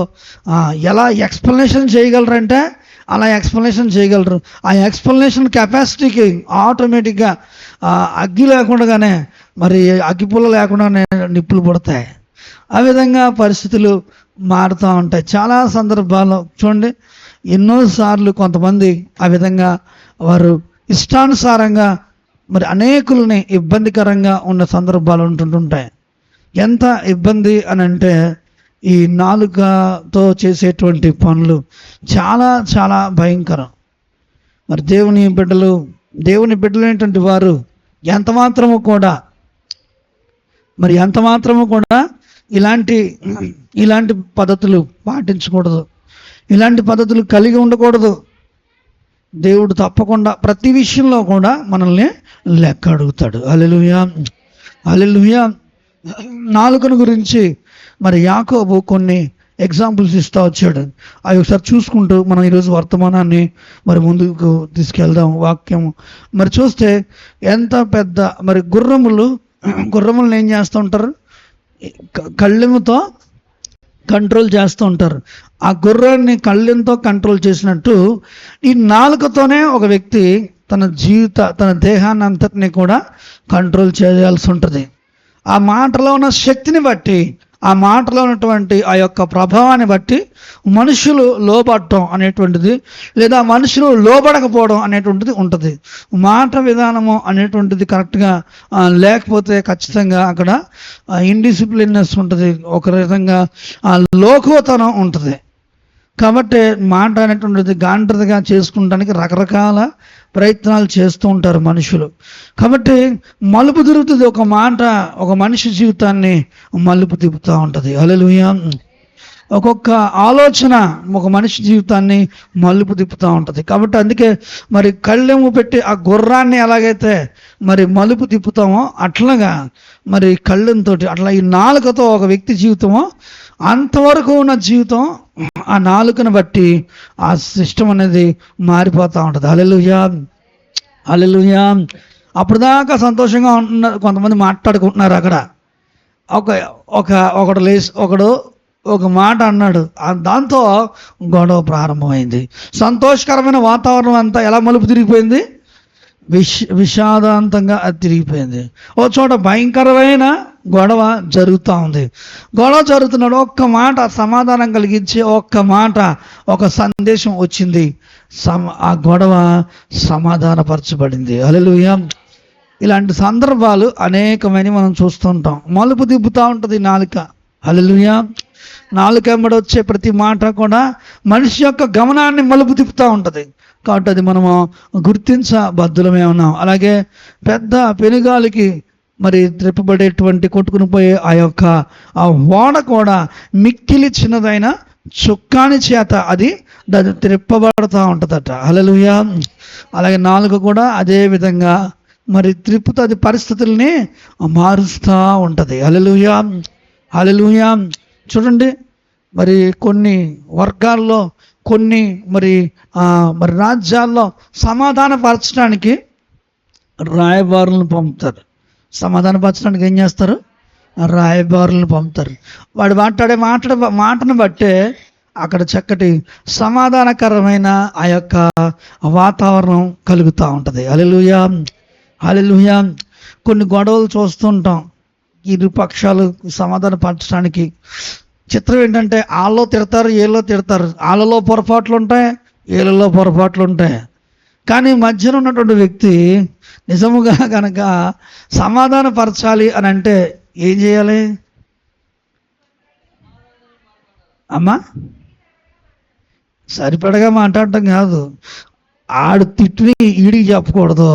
ఎలా ఎక్స్ప్లెనేషన్ చేయగలరంటే అలా ఎక్స్ప్లెనేషన్ చేయగలరు. ఆ ఎక్స్ప్లెనేషన్ కెపాసిటీకి ఆటోమేటిక్గా అగ్గి లేకుండానే మరి అగ్గిపుల్ల లేకుండానే నిప్పులు పుడతాయి. ఆ విధంగా పరిస్థితులు మారుతూ ఉంటాయి. చాలా సందర్భాల్లో చూడండి, ఎన్నోసార్లు కొంతమంది ఆ విధంగా వారు ఇష్టానుసారంగా మరి అనేకుల్ని ఇబ్బందికరంగా ఉన్న సందర్భాలు ఉంటుంటాయి. ఎంత ఇబ్బంది అని అంటే ఈ నాలుకతో చేసేటువంటి పనులు చాలా చాలా భయంకరం. మరి దేవుని బిడ్డలైనటువంటి వారు ఎంత మాత్రము కూడా ఇలాంటి పద్ధతులు పాటించకూడదు, ఇలాంటి పద్ధతులు కలిగి ఉండకూడదు. దేవుడు తప్పకుండా ప్రతి విషయంలో కూడా మనల్ని లెక్క అడుగుతాడు. హల్లెలూయా, హల్లెలూయా. నాలుకను గురించి మరి యాకోబు కొన్ని ఎగ్జాంపుల్స్ ఇస్తూ వచ్చాడు. అవి ఒకసారి చూసుకుంటూ మనం ఈరోజు వర్తమానాన్ని మరి ముందుకు తీసుకెళ్దాం. వాక్యం మరి చూస్తే ఎంత పెద్ద మరి గుర్రములను ఏం చేస్తూ ఉంటారు, కళ్ళెముతో కంట్రోల్ చేస్తూ ఉంటారు. ఆ గుర్రాన్ని కళ్ళెంతో కంట్రోల్ చేసినట్టు ఈ నాలుకతోనే ఒక వ్యక్తి తన దేహాన్ని అంతటిని కూడా కంట్రోల్ చేయాల్సి ఉంటుంది. ఆ మాటలో ఉన్న శక్తిని బట్టి, ఆ మాటలో ఉన్నటువంటి ఆ యొక్క ప్రభావాన్ని బట్టి మనుషులు లోబడటం అనేటువంటిది లేదా మనుషులు లోబడకపోవడం అనేటువంటిది ఉంటుంది. మాట విధానము అనేటువంటిది కరెక్ట్గా లేకపోతే ఖచ్చితంగా అక్కడ ఇండిసిప్లిన్నెస్ ఉంటుంది, ఒక విధంగా లోకువతనం ఉంటుంది. కాబట్టి మాట అనేటువంటిది గాండ్రతగా చేసుకుంటానికి రకరకాల ప్రయత్నాలు చేస్తూ ఉంటారు మనుషులు. కాబట్టి మలుపు తిరుగుతుంది ఒక మాట, ఒక మనిషి జీవితాన్ని మలుపు తిప్పుతూ ఉంటుంది. హల్లెలూయా. ఒక్కొక్క ఆలోచన ఒక మనిషి జీవితాన్ని మలుపు తిప్పుతూ ఉంటుంది. కాబట్టి అందుకే మరి కళ్ళెము పెట్టి ఆ గుర్రాన్ని ఎలాగైతే మరి మలుపు తిప్పుతామో అట్లాగా మరి కళ్ళెంతో అట్లా ఈ నాలుకతో ఒక వ్యక్తి జీవితమో అంతవరకు ఉన్న జీవితం ఆ నాలుకను బట్టి ఆ సిస్టమ్ అనేది మారిపోతూ ఉంటుంది. హల్లెలూయా, హల్లెలూయా. అప్పుడు దాకా సంతోషంగా ఉంటున్నారు, కొంతమంది మాట్లాడుకుంటున్నారు. అక్కడ ఒకడు ఒక మాట అన్నాడు, దాంతో గొడవ ప్రారంభమైంది. సంతోషకరమైన వాతావరణం అంతా ఎలా మలుపు తిరిగిపోయింది, విషాదాంతంగా అది తిరిగిపోయింది. ఓ చోట భయంకరమైన గొడవ జరుగుతూ ఉంది. గొడవ జరుగుతున్నాడు, ఒక్క మాట సమాధానం కలిగించి ఒక సందేశం వచ్చింది, ఆ గొడవ సమాధానపరచబడింది. హల్లెలూయా. ఇలాంటి సందర్భాలు అనేకమైన మనం చూస్తుంటాం. మలుపు తిప్పుతూ ఉంటుంది నాలుక. హల్లెలూయా. నాలుక వెంబడి వచ్చే ప్రతి మాట కూడా మనిషి యొక్క గమనాన్ని మలుపు తిప్పుతూ ఉంటుంది. కాబట్టి అది మనము గుర్తించబద్దులమే ఉన్నాం. అలాగే పెద్ద పెనుగాలికి మరి త్రిప్పబడేటువంటి కొట్టుకుని పోయే ఆ ఓడ కూడా మిక్కిలి చిన్నదైన చుక్కాని చేత అది త్రిప్పబడతా ఉంటుందట. హల్లెలూయా. అలాగే నాలుక కూడా అదే విధంగా మరి త్రిప్పుతుంది, పరిస్థితుల్ని మారుస్తూ ఉంటుంది. హల్లెలూయా, హల్లెలూయా. చూడండి, మరి కొన్ని వర్గాల్లో మరి రాజ్యాల్లో సమాధానపరచడానికి రాయబారులను పంపుతారు. సమాధానపరచడానికి ఏం చేస్తారు, రాయబారులను పంపుతారు. వాడు మాట్లాడే మాటను బట్టే అక్కడ చక్కటి సమాధానకరమైన ఆ యొక్క వాతావరణం కలుగుతూ ఉంటుంది. హల్లెలూయా, హల్లెలూయా. కొన్ని గొడవలు చూస్తుంటాం, ఇరు పక్షాలు సమాధానపరచడానికి. చిత్రం ఏంటంటే వాళ్ళలో తిడతారు, వీళ్ళలో తిడతారు, వాళ్ళలో పొరపాట్లు ఉంటాయి, వీళ్ళలో పొరపాట్లు ఉంటాయి. కానీ మధ్యన ఉన్నటువంటి వ్యక్తి నిజముగా కనుక సమాధానపరచాలి అని అంటే ఏం చేయాలి అమ్మా? సరిపడగా మాట్లాడటం కాదు. ఆడు తిట్టిని ఈడికి చెప్పకూడదు,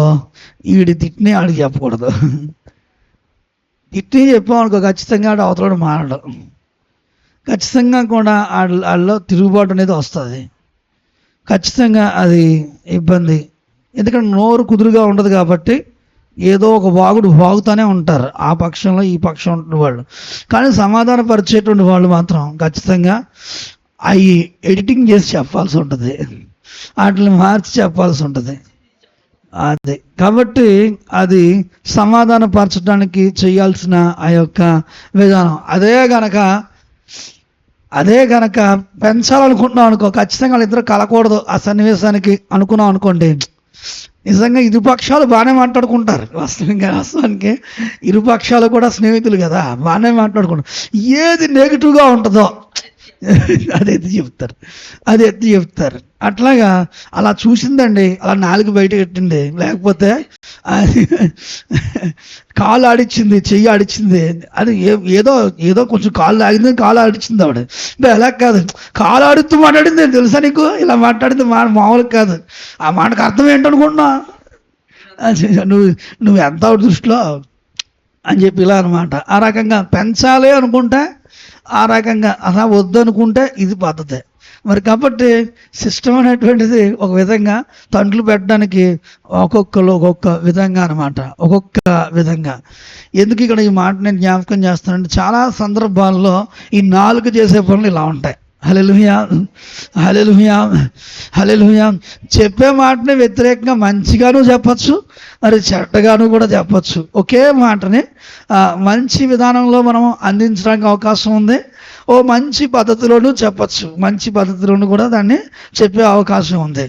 ఈడి తిట్టిని ఆడికి చెప్పకూడదు. తిట్టిని చెప్పామనుకో ఖచ్చితంగా ఆడు అవతల మారడం, ఖచ్చితంగా కూడా వాళ్ళలో తిరుగుబాటు అనేది వస్తుంది. ఖచ్చితంగా అది ఇబ్బంది. ఎందుకంటే నోరు కుదురుగా ఉండదు కాబట్టి ఏదో ఒక వాగుతూనే ఉంటారు, ఆ పక్షంలో ఈ పక్షం ఉంటున్న వాళ్ళు. కానీ సమాధానపరిచేటువంటి వాళ్ళు మాత్రం ఖచ్చితంగా అవి ఎడిటింగ్ చేసి చెప్పాల్సి ఉంటుంది, వాటిని మార్చి చెప్పాల్సి ఉంటుంది. అది కాబట్టి అది సమాధానపరచడానికి చేయాల్సిన ఆ యొక్క విధానం. అదే గనక అదే కనుక పెంచాలనుకుంటున్నాం అనుకో, ఖచ్చితంగా వాళ్ళిద్దరు కలకూడదు ఆ సన్నివేశానికి అనుకున్నాం అనుకోండి, నిజంగా ఇరుపక్షాలు బాగానే మాట్లాడుకుంటారు. వాస్తవానికి ఇరుపక్షాలు కూడా స్నేహితులు కదా, బాగానే మాట్లాడుకుంటారు. ఏది నెగిటివ్గా ఉంటుందో అది ఎత్తి చెప్తారు. అట్లాగా అలా చూసిందండి, అలా నాలుగు బయట పెట్టింది, లేకపోతే కాళ్ళు ఆడిచ్చింది, చెయ్యి ఆడిచ్చింది, అది ఏదో ఏదో కొంచెం కాళ్ళు ఆగింది, కాళ్ళు ఆడిచ్చింది ఆవిడ. ఎలా కాదు, కాళ్ళు ఆడుతూ మాట్లాడింది తెలుసా నీకు, ఇలా మాట్లాడింది మామూలు కాదు. ఆ మాటకు అర్థం ఏంటనుకుంటున్నా, నువ్వు ఎంత దృష్టిలో అని చెప్పి ఇలా అనమాట. ఆ రకంగా పెంచాలి అనుకుంటే ఆ రకంగా, అలా వద్దనుకుంటే ఇది పద్ధతి. మరి కాబట్టి సిస్టమ్ అనేటువంటిది ఒక విధంగా తండ్రులు పెట్టడానికి ఒక్కొక్కరు ఒక్కొక్క విధంగా అనమాట, ఒక్కొక్క విధంగా. ఎందుకు ఇక్కడ ఈ మాట నేను జ్ఞాపకం చేస్తానంటే, చాలా సందర్భాల్లో ఈ నాలుగు చేసే పనులు ఇలా ఉంటాయి. హల్లెలూయా, హల్లెలూయా, హల్లెలూయా. చెప్పే మాటని వ్యతిరేకంగా మంచిగాను చెప్పచ్చు, మరి చెడ్డగాను కూడా చెప్పచ్చు. ఒకే మాటని మంచి విధానంలో మనం అందించడానికి అవకాశం ఉంది, ఓ మంచి పద్ధతిలోనూ చెప్పచ్చు, మంచి పద్ధతిలోనూ కూడా దాన్ని చెప్పే అవకాశం ఉంది.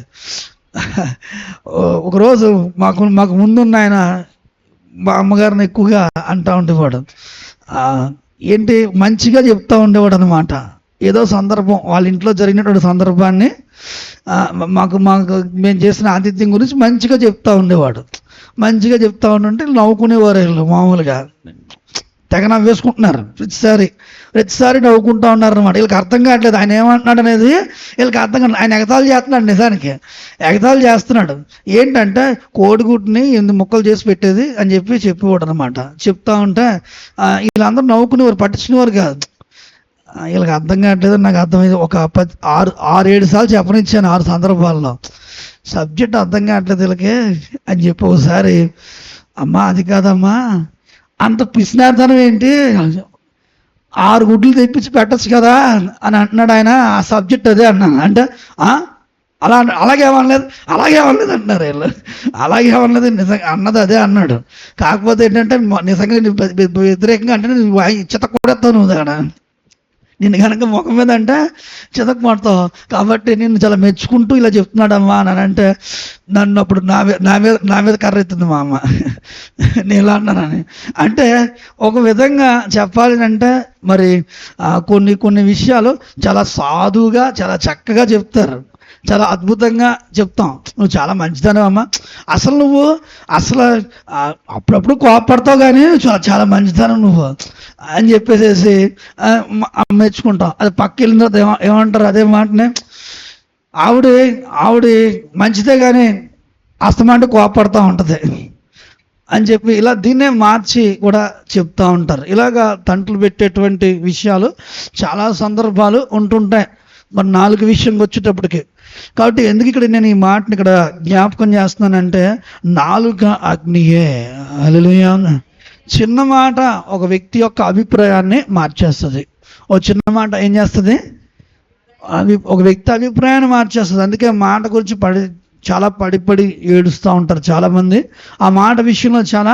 ఒకరోజు మాకు ముందున్న ఆయన మా అమ్మగారిని ఎక్కువగా అంటూ ఉండేవాడు. ఏంటి, మంచిగా చెప్తూ ఉండేవాడు అనమాట. ఏదో సందర్భం, వాళ్ళ ఇంట్లో జరిగినటువంటి సందర్భాన్ని మాకు మేము చేసిన ఆతిథ్యం గురించి మంచిగా చెప్తూ ఉండేవాడు. మంచిగా చెప్తా ఉంటుంటే నవ్వుకునేవారు వీళ్ళు, మామూలుగా తెగ నవ్వేసుకుంటున్నారు. ప్రతిసారి నవ్వుకుంటూ ఉన్నారు అనమాట. వీళ్ళకి అర్థం కావట్లేదు ఆయన ఏమంటున్నాడు అనేది, వీళ్ళకి అర్థం కాదు. ఆయన ఎగతాళి చేస్తున్నాడు, నిజానికి ఎగతాళి చేస్తున్నాడు. ఏంటంటే కోడిగుడ్ని 8 ముక్కలు చేసి పెట్టేది అని చెప్పేవాడు అనమాట. చెప్తా ఉంటే వీళ్ళందరూ నవ్వుకునేవారు, పట్టించుకునేవారు కాదు. వీళ్ళకి అర్థం కావట్లేదు, నాకు అర్థమైంది. ఒక 6-7 సార్లు చెప్పనిచ్చాను 6 సందర్భాల్లో. సబ్జెక్ట్ అర్థం కావట్లేదు వీళ్ళకి అని చెప్పి ఒకసారి, అమ్మా అది కాదమ్మా, అంత పిసినార్థనం ఏంటి, 6 గుడ్లు తెప్పించి పెట్టచ్చు కదా అని అంటున్నాడు ఆయన. ఆ సబ్జెక్ట్ అదే అన్నాను. అంటే అలాగే అవ్వలేదు అంటున్నారు వీళ్ళు. అలాగే అవ్వలేదు, నిజంగా అన్నది అదే అన్నాడు. కాకపోతే ఏంటంటే నిజంగా వ్యతిరేకంగా అంటే చిత్త కూడెత్తావు నువ్వు అక్కడ, నిన్ను కనుక ముఖం మీద అంటే చితకు పడతావు. కాబట్టి నిన్ను చాలా మెచ్చుకుంటూ ఇలా చెప్తున్నాడమ్మా అని అంటే, నన్ను అప్పుడు నా మీద కర్ర ఎత్తుంది మా అమ్మ, నేను ఇలా అన్నానని. అంటే ఒక విధంగా చెప్పాలి అంటే మరి కొన్ని విషయాలు చాలా సాధువుగా చాలా చక్కగా చెప్తారు, చాలా అద్భుతంగా చెప్తాం. నువ్వు చాలా మంచిదనవమ్మా, నువ్వు అప్పుడప్పుడు కోపడతావు కానీ చాలా మంచిదనం నువ్వు అని చెప్పేసేసి మెచ్చుకుంటాం. అది పక్క వెళ్ళిన తర్వాత ఏమంటారు అదే మాటనే, ఆవిడ మంచిదే కానీ అస్తమంటే కోపడతా ఉంటుంది అని చెప్పి ఇలా దీన్నే మార్చి కూడా చెప్తూ ఉంటారు. ఇలాగా తంటలు పెట్టేటువంటి విషయాలు చాలా సందర్భాలు ఉంటుంటాయి. మరి 4 విషయంకి వచ్చేటప్పటికి, కాబట్టి ఎందుకు ఇక్కడ నేను ఈ మాటని ఇక్కడ జ్ఞాపకం చేస్తున్నానంటే, నాలుక అగ్నియే. హల్లెలూయా. చిన్న మాట ఒక వ్యక్తి యొక్క అభిప్రాయాన్ని మార్చేస్తుంది. ఓ చిన్న మాట ఏం చేస్తుంది, ఒక వ్యక్తి అభిప్రాయాన్ని మార్చేస్తుంది. అందుకే మాట గురించి చాలా పడి ఏడుస్తూ ఉంటారు చాలామంది. ఆ మాట విషయంలో చాలా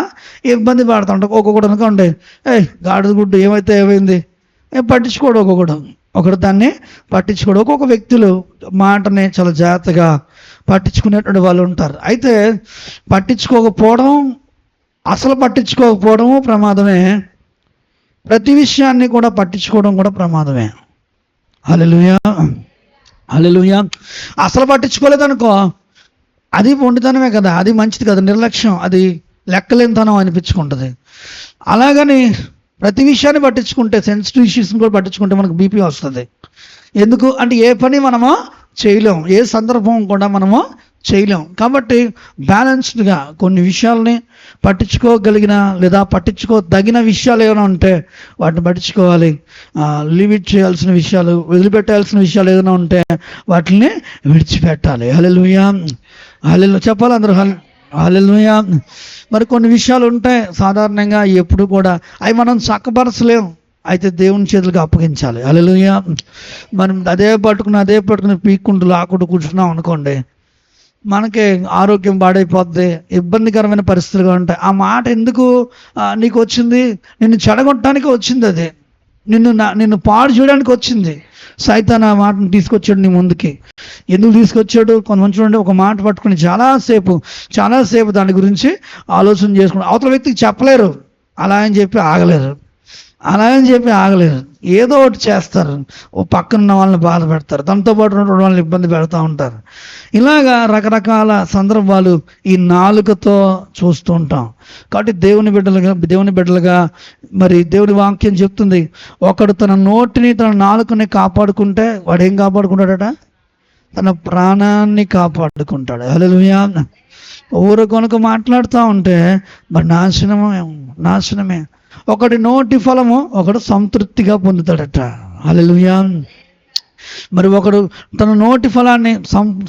ఇబ్బంది పడుతూ ఉంటారు. ఒక్కొక్కడు అనుకోండి, గాడిద గుడ్డు ఏమైంది పట్టించుకోడు, ఒకడు దాన్ని పట్టించుకోడు. ఒక్కొక్క వ్యక్తులు మాటని చాలా జాగ్రత్తగా పట్టించుకునేటువంటి వాళ్ళు ఉంటారు. అయితే పట్టించుకోకపోవడము ప్రమాదమే, ప్రతి విషయాన్ని కూడా పట్టించుకోవడం కూడా ప్రమాదమే. హల్లెలూయా, హల్లెలూయా. అసలు పట్టించుకోలేదనుకో, అది పొండితనమే కదా, అది మంచిది కదా, నిర్లక్ష్యం, అది లెక్కలేనితనం అనిపించుకుంటుంది. అలాగని ప్రతి విషయాన్ని పట్టించుకుంటే, సెన్సిటివ్ ఇష్యూస్ని కూడా పట్టించుకుంటే మనకు బీపీ వస్తుంది. ఎందుకు అంటే ఏ పని మనము చేయలేం, ఏ సందర్భం కూడా మనము చేయలేం. కాబట్టి బ్యాలెన్స్డ్గా కొన్ని విషయాల్ని పట్టించుకోగలిగిన లేదా పట్టించుకోదగిన విషయాలు ఏమైనా ఉంటే వాటిని పట్టించుకోవాలి. లిమిట్ చేయాల్సిన విషయాలు, వదిలిపెట్టాల్సిన విషయాలు ఏదైనా ఉంటే వాటిని విడిచిపెట్టాలి. హల్లెలూయా, హల్లెలూయా చెప్పాలి అందరూ. హల్లెలూయా. మరి కొన్ని విషయాలు ఉంటాయి సాధారణంగా ఎప్పుడు కూడా అవి మనం చక్కబరచలేము, అయితే దేవుని చేతులకు అప్పగించాలి. హల్లెలూయా. మనం అదే పట్టుకుని పీక్కుంటూ లాక్కుంటూ కూర్చున్నాం అనుకోండి, మనకి ఆరోగ్యం పాడైపోద్ది, ఇబ్బందికరమైన పరిస్థితులుగా ఉంటాయి. ఆ మాట ఎందుకు నీకు వచ్చింది, నిన్ను చెడగొట్టడానికి వచ్చింది. అది నిన్ను పాడు చేయడానికి వచ్చింది. సైతాన్ ఆ మాటను తీసుకొచ్చాడు నీ ముందుకి. ఎందుకు తీసుకొచ్చాడు? కొంతమంది చూడండి, ఒక మాట పట్టుకుని చాలాసేపు దాని గురించి ఆలోచన చేసుకుని అవతల వ్యక్తికి చెప్పలేరు, అలా అని చెప్పి ఆగలేరు. ఏదో ఒకటి చేస్తారు, ఓ పక్కనున్న వాళ్ళని బాధ పెడతారు, తనతో పాటు ఉన్న వాళ్ళని ఇబ్బంది పెడతా ఉంటారు. ఇలాగా రకరకాల సందర్భాలు ఈ నాలుకతో చూస్తూ ఉంటాం. కాబట్టి దేవుని బిడ్డలుగా మరి దేవుని వాక్యం చెప్తుంది, ఒకడు తన నోటిని తన నాలుకని కాపాడుకుంటే వాడు ఏం కాపాడుకుంటాడట? తన ప్రాణాన్ని కాపాడుకుంటాడు. హల్లెలూయా. కొనుక మాట్లాడుతూ ఉంటే మరి నాశనమే. ఒకటి నోటి ఫలము ఒకడు సంతృప్తిగా పొందుతాడట. హల్లెలూయా. మరి ఒకడు తన నోటి ఫలాన్ని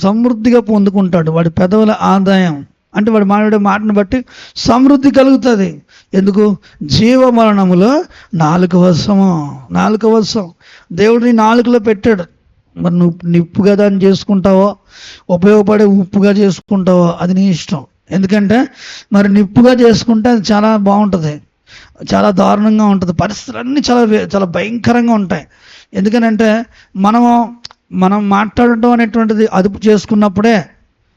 సమృద్ధిగా పొందుకుంటాడు. వాడి పెదవుల ఆదాయం అంటే వాడు మాట్లాడే మాటను బట్టి సమృద్ధి కలుగుతుంది. ఎందుకు? జీవమరణములో నాలుక వశం దేవుడిని నాలుకలో పెట్టాడు. మరి నువ్వు నిప్పుగా దాన్ని చేసుకుంటావో, ఉపయోగపడే ఉప్పుగా చేసుకుంటావో అది నీ ఇష్టం. ఎందుకంటే మరి నిప్పుగా చేసుకుంటే అది చాలా బాగుంటుంది, చాలా దారుణంగా ఉంటుంది. పరిస్థితులన్నీ చాలా భయంకరంగా ఉంటాయి. ఎందుకనంటే మనం మాట్లాడటం అనేటువంటిది అదుపు చేసుకున్నప్పుడే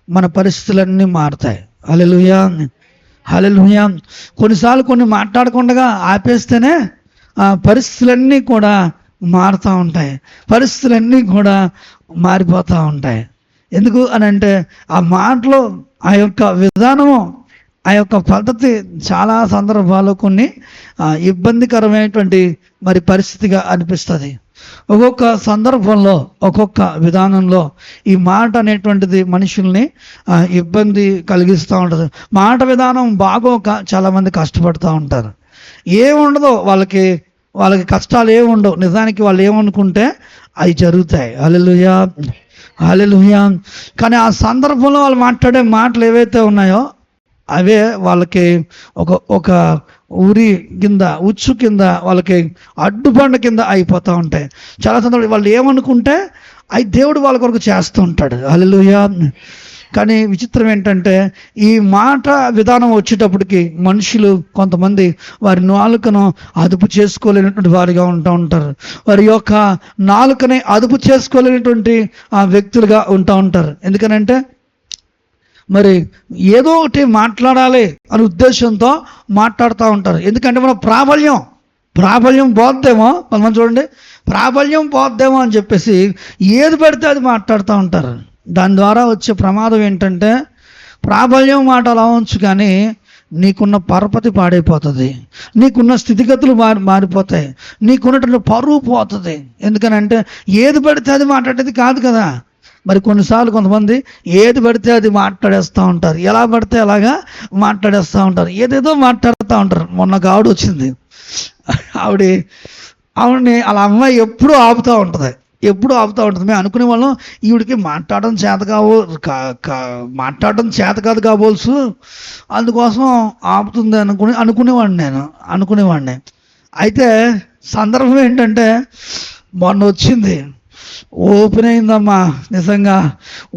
మన పరిస్థితులన్నీ మారుతాయి. హల్లెలూయా. కొన్నిసార్లు కొన్ని మాట్లాడకుండా ఆపేస్తేనే పరిస్థితులన్నీ కూడా మారుతూ ఉంటాయి, పరిస్థితులన్నీ కూడా మారిపోతూ ఉంటాయి. ఎందుకు అని అంటే ఆ మాటలో ఆ యొక్క విధానము, ఆ యొక్క పద్ధతి చాలా సందర్భాల్లో కొన్ని ఇబ్బందికరమైనటువంటి మరి పరిస్థితిగా అనిపిస్తుంది. ఒక్కొక్క సందర్భంలో ఒక్కొక్క విధానంలో ఈ మాట అనేటువంటిది మనుషుల్ని ఇబ్బంది కలిగిస్తూ ఉంటుంది. మాట విధానం బాగోక చాలామంది కష్టపడుతూ ఉంటారు. ఏముండదో వాళ్ళకి కష్టాలు ఏముండవు. నిజానికి వాళ్ళు ఏమనుకుంటే అవి జరుగుతాయి. హల్లెలూయా. కానీ ఆ సందర్భంలో వాళ్ళు మాట్లాడే మాటలు ఏవైతే ఉన్నాయో అవే వాళ్ళకి ఒక ఉచ్చు కింద వాళ్ళకి అడ్డుబండ కింద అయిపోతూ ఉంటాయి. చాలా సందర్భాలు వాళ్ళు ఏమనుకుంటే అవి దేవుడు వాళ్ళ కొరకు చేస్తూ ఉంటాడు. హల్లెలూయా. కానీ విచిత్రం ఏంటంటే ఈ మాట విధానం వచ్చేటప్పటికి మనుషులు కొంతమంది వారి నాలుకను అదుపు చేసుకోలేనటువంటి వారిగా ఉంటారు. వారి యొక్క నాలుకని అదుపు చేసుకోలేనటువంటి వ్యక్తులుగా ఉంటారు. ఎందుకనంటే మరి ఏదో ఒకటి మాట్లాడాలి అనే ఉద్దేశంతో మాట్లాడుతూ ఉంటారు. ఎందుకంటే మన ప్రాబల్యం పోద్దేమో, కొంతమంది చూడండి ప్రాబల్యం పోద్దేమో అని చెప్పేసి ఏది పడితే అది మాట్లాడుతూ ఉంటారు. దాని ద్వారా వచ్చే ప్రమాదం ఏంటంటే ప్రాబల్యం మాట అలా ఉంచు, కానీ నీకున్న పరపతి పాడైపోతుంది, నీకున్న స్థితిగతులు మారిపోతాయి, నీకున్నటువంటి పరువు పోతుంది. ఎందుకనంటే ఏది పడితే అది మాట్లాడేది కాదు కదా. మరి కొన్నిసార్లు కొంతమంది ఏది పడితే అది మాట్లాడేస్తూ ఉంటారు, ఎలా పడితే అలాగా మాట్లాడేస్తూ ఉంటారు, ఏదేదో మాట్లాడుతూ ఉంటారు. మొన్న ఒక ఆవిడ వచ్చింది, ఆవిడని అలా అమ్మాయి ఎప్పుడూ ఆపుతూ ఉంటుంది. మేము అనుకునే వాళ్ళం ఈవిడికి మాట్లాడడం చేత కాదు కాబోల్సు, అందుకోసం ఆపుతుంది అనుకునేవాడిని. అయితే సందర్భం ఏంటంటే మొన్న వచ్చింది, ఓపెన్ అయిందమ్మా. నిజంగా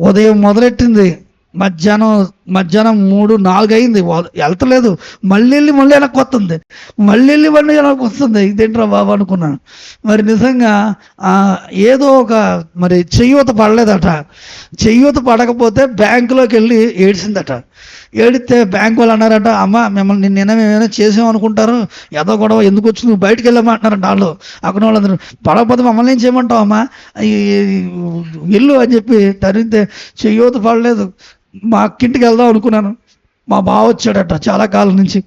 ఉదయం మొదలెట్టింది, మధ్యాహ్నం 3-4 అయింది, వెళ్తలేదు. మళ్ళీ వెనక్కి వస్తుంది, ఇదేంట్రా బాబు అనుకున్నాను. మరి నిజంగా ఏదో ఒక మరి చెయ్యూత పడలేదట. చెయ్యూత పడకపోతే బ్యాంకులోకి వెళ్ళి ఏడిచిందట. ఏడితే బ్యాంకు వాళ్ళు అన్నారట, అమ్మ మిమ్మల్ని మేమేమైనా చేసామనుకుంటారు, ఏదో గొడవ ఎందుకు వచ్చి నువ్వు బయటికి వెళ్ళమంటున్నారంట వాళ్ళు. అక్కడ వాళ్ళందరూ పడకపోతే మమ్మల్ని ఏం చేయమంటావు అమ్మా, వెళ్ళు అని చెప్పి తరిగితే చెయ్యూత పడలేదు. మా అక్కింటికి వెళ్దాం అనుకున్నాను, మా బావ వచ్చాడట చాలా కాలం నుంచి,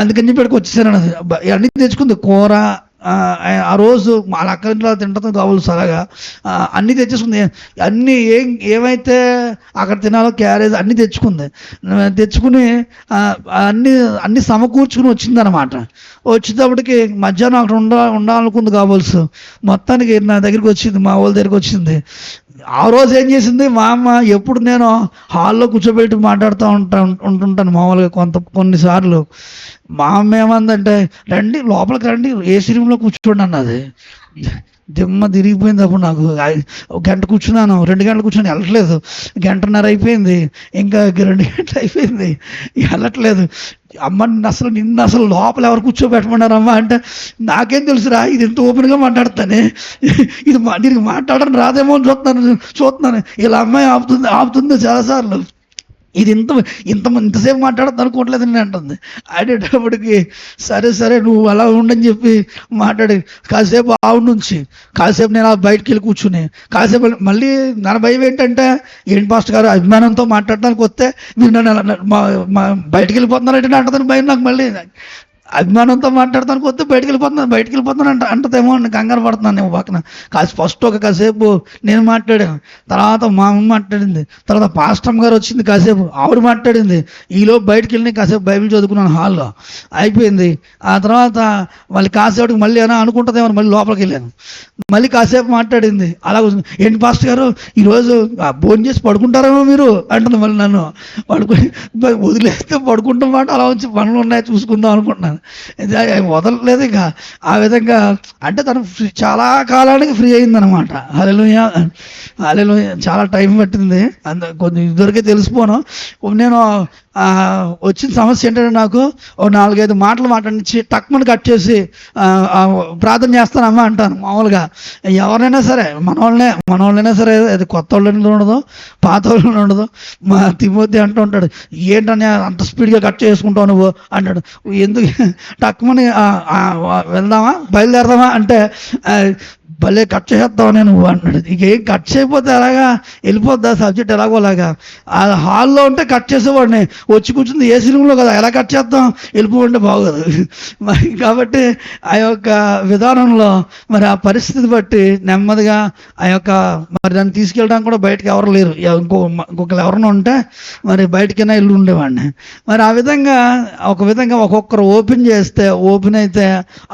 అందుకని చెప్పి ఇక్కడికి వచ్చేసాను. అన్నీ తెచ్చుకుంది, కూర ఆ రోజు మా అక్కడ తింటతో కావాలి సరగా అన్నీ తెచ్చేసుకుంది. అన్నీ ఏమైతే అక్కడ తినాలో క్యారేజ్ అన్నీ తెచ్చుకుని అన్నీ సమకూర్చుకుని వచ్చిందనమాట. వచ్చేటప్పటికి మధ్యాహ్నం అక్కడ ఉండాలనుకుంది కావాల్సి, మొత్తానికి నా దగ్గరికి వచ్చింది, మా వాళ్ళ దగ్గరికి వచ్చింది. ఆ రోజు ఏం చేసింది మా అమ్మ, ఎప్పుడు నేను హాల్లో కూర్చోబెట్టి మాట్లాడుతూ ఉంటుంటాను మామూలుగా కొన్నిసార్లు. మా అమ్మ ఏమందంటే, రండి లోపలికి రండి, ఏసీ రూమ్లో కూర్చోండి అన్నది. దిమ్మ తిరిగిపోయింది. అప్పుడు నాకు ఒక గంట కూర్చున్నాను, 2 గంటలు కూర్చొని వెళ్ళట్లేదు. గంటన్నర అయిపోయింది, ఇంకా 2 గంటలు అయిపోయింది, వెళ్ళట్లేదు. అమ్మ నిన్ను అసలు లోపల ఎవరు కూర్చోబెట్టమన్నారమ్మా అంటే, నాకేం తెలుసురా, ఇది ఎంత ఓపెన్గా మాట్లాడతానే, ఇది దీనికి మాట్లాడడం రాదేమో అని చూస్తున్నాను. ఇలా అమ్మాయి ఆపుతుంది చాలాసార్లు. ఇది ఇంతసేపు మాట్లాడద్దు అనుకోవట్లేదు నేను అంటుంది. అనేటప్పటికి సరే నువ్వు అలా ఉండని చెప్పి మాట్లాడి కాసేపు ఆవిడ నుంచి కాసేపు నేను బయటికి వెళ్ళి కూర్చుని కాసేపు మళ్ళీ నా భయం ఏంటంటే, ఏంటి పాస్టర్ గారు అభిమానంతో మాట్లాడడానికి వస్తే మీరు నన్ను బయటికి వెళ్ళిపోతున్నారంటే అంటుందని భయం నాకు. మళ్ళీ అభిమానంతో మాట్లాడతానికి వస్తే బయటికి వెళ్ళిపోతున్నాను అంటదేమో అని కంగారు పడుతున్నాను నేను పక్కన. ఫస్ట్ కాసేపు నేను మాట్లాడాను, తర్వాత మా అమ్మ మాట్లాడింది, తర్వాత పాస్టమ్ గారు వచ్చింది, కాసేపు ఆవిడ మాట్లాడింది. ఈలో బయటికి వెళ్ళి కాసేపు బైబిల్ చదువుకున్నాను హాల్లో, అయిపోయింది. ఆ తర్వాత మళ్ళీ కాసేపటికి మళ్ళీ అయినా అనుకుంటుందేమో మళ్ళీ లోపలికి వెళ్ళాను, మళ్ళీ కాసేపు మాట్లాడింది. అలా ఏంటి పాస్టర్ గారు ఈరోజు భోజనం చేసి పడుకుంటారేమో మీరు అంటుంది. మళ్ళీ నన్ను వదిలేస్తే పడుకుంటాం మాట, అలా వచ్చి పనులు ఉన్నాయి చూసుకుందాం అనుకుంటున్నాను. వదలలేదు ఇక. ఆ విధంగా అంటే తను చాలా కాలానికి ఫ్రీ అయిందనమాట. హల్లెలూయా. చాలా టైం పట్టింది, కొంచెం ఇదివరకే తెలిసిపోను. నేను వచ్చిన సమస్య ఏంటంటే, నాకు ఓ 4-5 మాటలు మాట్లాడించి టక్మని కట్ చేసి ప్రార్థన చేస్తానమ్మా అంటాను. మామూలుగా ఎవరైనా సరే మనోళ్ళైనా సరే, అది కొత్త వాళ్ళని ఉండదు, పాత వాళ్ళని ఉండదు. మా తిమోతి అంటూ ఉంటాడు, ఏంటని అంత స్పీడ్గా కట్ చేసుకుంటావు నువ్వు అంటాడు. ఎందుకు టక్మని బయలుదేరదామా అంటే, భలే కట్ చేసేస్తావు నేను అన్నాడు. ఇంకేం కట్ చేయకపోతే అలాగా వెళ్ళిపోద్దా సబ్జెక్ట్ ఎలాగోలాగా. ఆ హాల్లో ఉంటే కట్ చేసేవాడిని, వచ్చి కూర్చుంది ఏసీ రూమ్లో కదా, ఎలా కట్ చేద్దాం, వెళ్ళిపోంటే బాగోదు మరి. కాబట్టి ఆ యొక్క విధానంలో మరి ఆ పరిస్థితి బట్టి నెమ్మదిగా ఆ యొక్క మరి దాన్ని తీసుకెళ్ళడానికి కూడా బయటకు ఎవరు లేరు, ఇంకొకరు ఎవరైనా ఉంటే మరి బయటకైనా ఇల్లు ఉండేవాడిని. మరి ఆ విధంగా ఒక విధంగా ఒక్కొక్కరు ఓపెన్ చేస్తే ఓపెన్ అయితే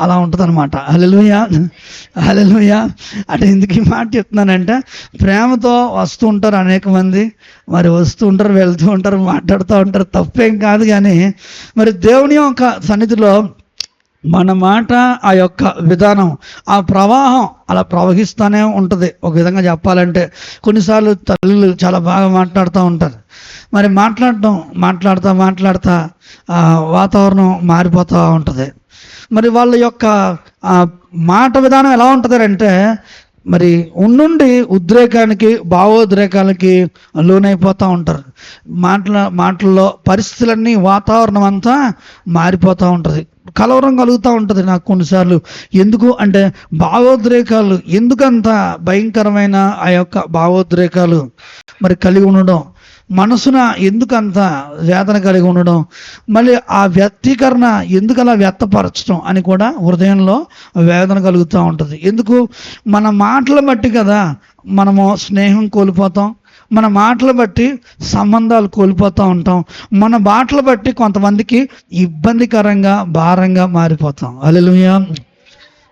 అలా ఉంటుంది అనమాట. హల్లెలూయా. అంటే ఎందుకు ఈ మాట చెప్తున్నానంటే, ప్రేమతో వస్తూ ఉంటారు అనేక మంది, మరి వస్తూ ఉంటారు, వెళ్తూ ఉంటారు, మాట్లాడుతూ ఉంటారు, తప్పేం కాదు. కానీ మరి దేవుని యొక్క సన్నిధిలో మన మాట, ఆ యొక్క విధానం, ఆ ప్రవాహం అలా ప్రవహిస్తూనే ఉంటుంది. ఒక విధంగా చెప్పాలంటే కొన్నిసార్లు తల్లులు చాలా బాగా మాట్లాడుతూ ఉంటారు. మరి మాట్లాడుతా వాతావరణం మారిపోతూ ఉంటుంది. మరి వాళ్ళ యొక్క మాట విధానం ఎలా ఉంటుంది అంటే, మరి ఉండి ఉద్రేకానికి, భావోద్రేకాలకి లోనైపోతూ ఉంటారు. మాటల్లో పరిస్థితులన్నీ, వాతావరణం అంతా మారిపోతూ ఉంటుంది, కలవరం కలుగుతూ ఉంటుంది. నాకు కొన్నిసార్లు ఎందుకు అంటే, భావోద్రేకాలు ఎందుకంత భయంకరమైన ఆ యొక్క భావోద్రేకాలు మరి కలిగి ఉండడం, మనసున ఎందుకంత వేదన కలిగి ఉండడం, మళ్ళీ ఆ వ్యక్తీకరణ ఎందుకు అలా వ్యక్తపరచడం అని కూడా హృదయంలో వేదన కలుగుతూ ఉంటుంది. ఎందుకు? మన మాటల బట్టి కదా మనము స్నేహం కోల్పోతాం, మన మాటలు బట్టి సంబంధాలు కోల్పోతూ ఉంటాం, మన మాటలు బట్టి కొంతమందికి ఇబ్బందికరంగా, భారంగా మారిపోతాం. హల్లెలూయా.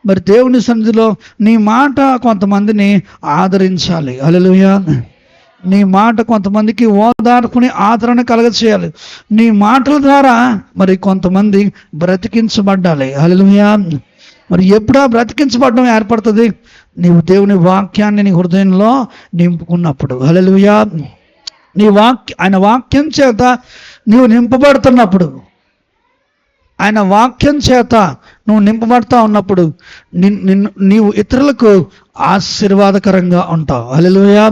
మరి దేవుని సన్నిధిలో నీ మాట కొంతమందిని ఆదరించాలి. హల్లెలూయా. నీ మాట కొంతమందికి ఓదార్పుని, ఆదరణ కలగచేయాలి. నీ మాటల ద్వారా మరి కొంతమంది బ్రతికించబడాలి. హల్లెలూయా. మరి ఎప్పుడా బ్రతికించబడడం ఏర్పడుతుంది? నీవు దేవుని వాక్యాన్ని నీ హృదయంలో నింపుకున్నప్పుడు. హల్లెలూయా. ఆయన వాక్యం చేత నీవు నింపబడుతున్నప్పుడు, ఆయన వాక్యం చేత నువ్వు నింపబడతా ఉన్నప్పుడు నీవు ఇతరులకు ఆశీర్వాదకరంగా ఉంటావు. హల్లెలూయా.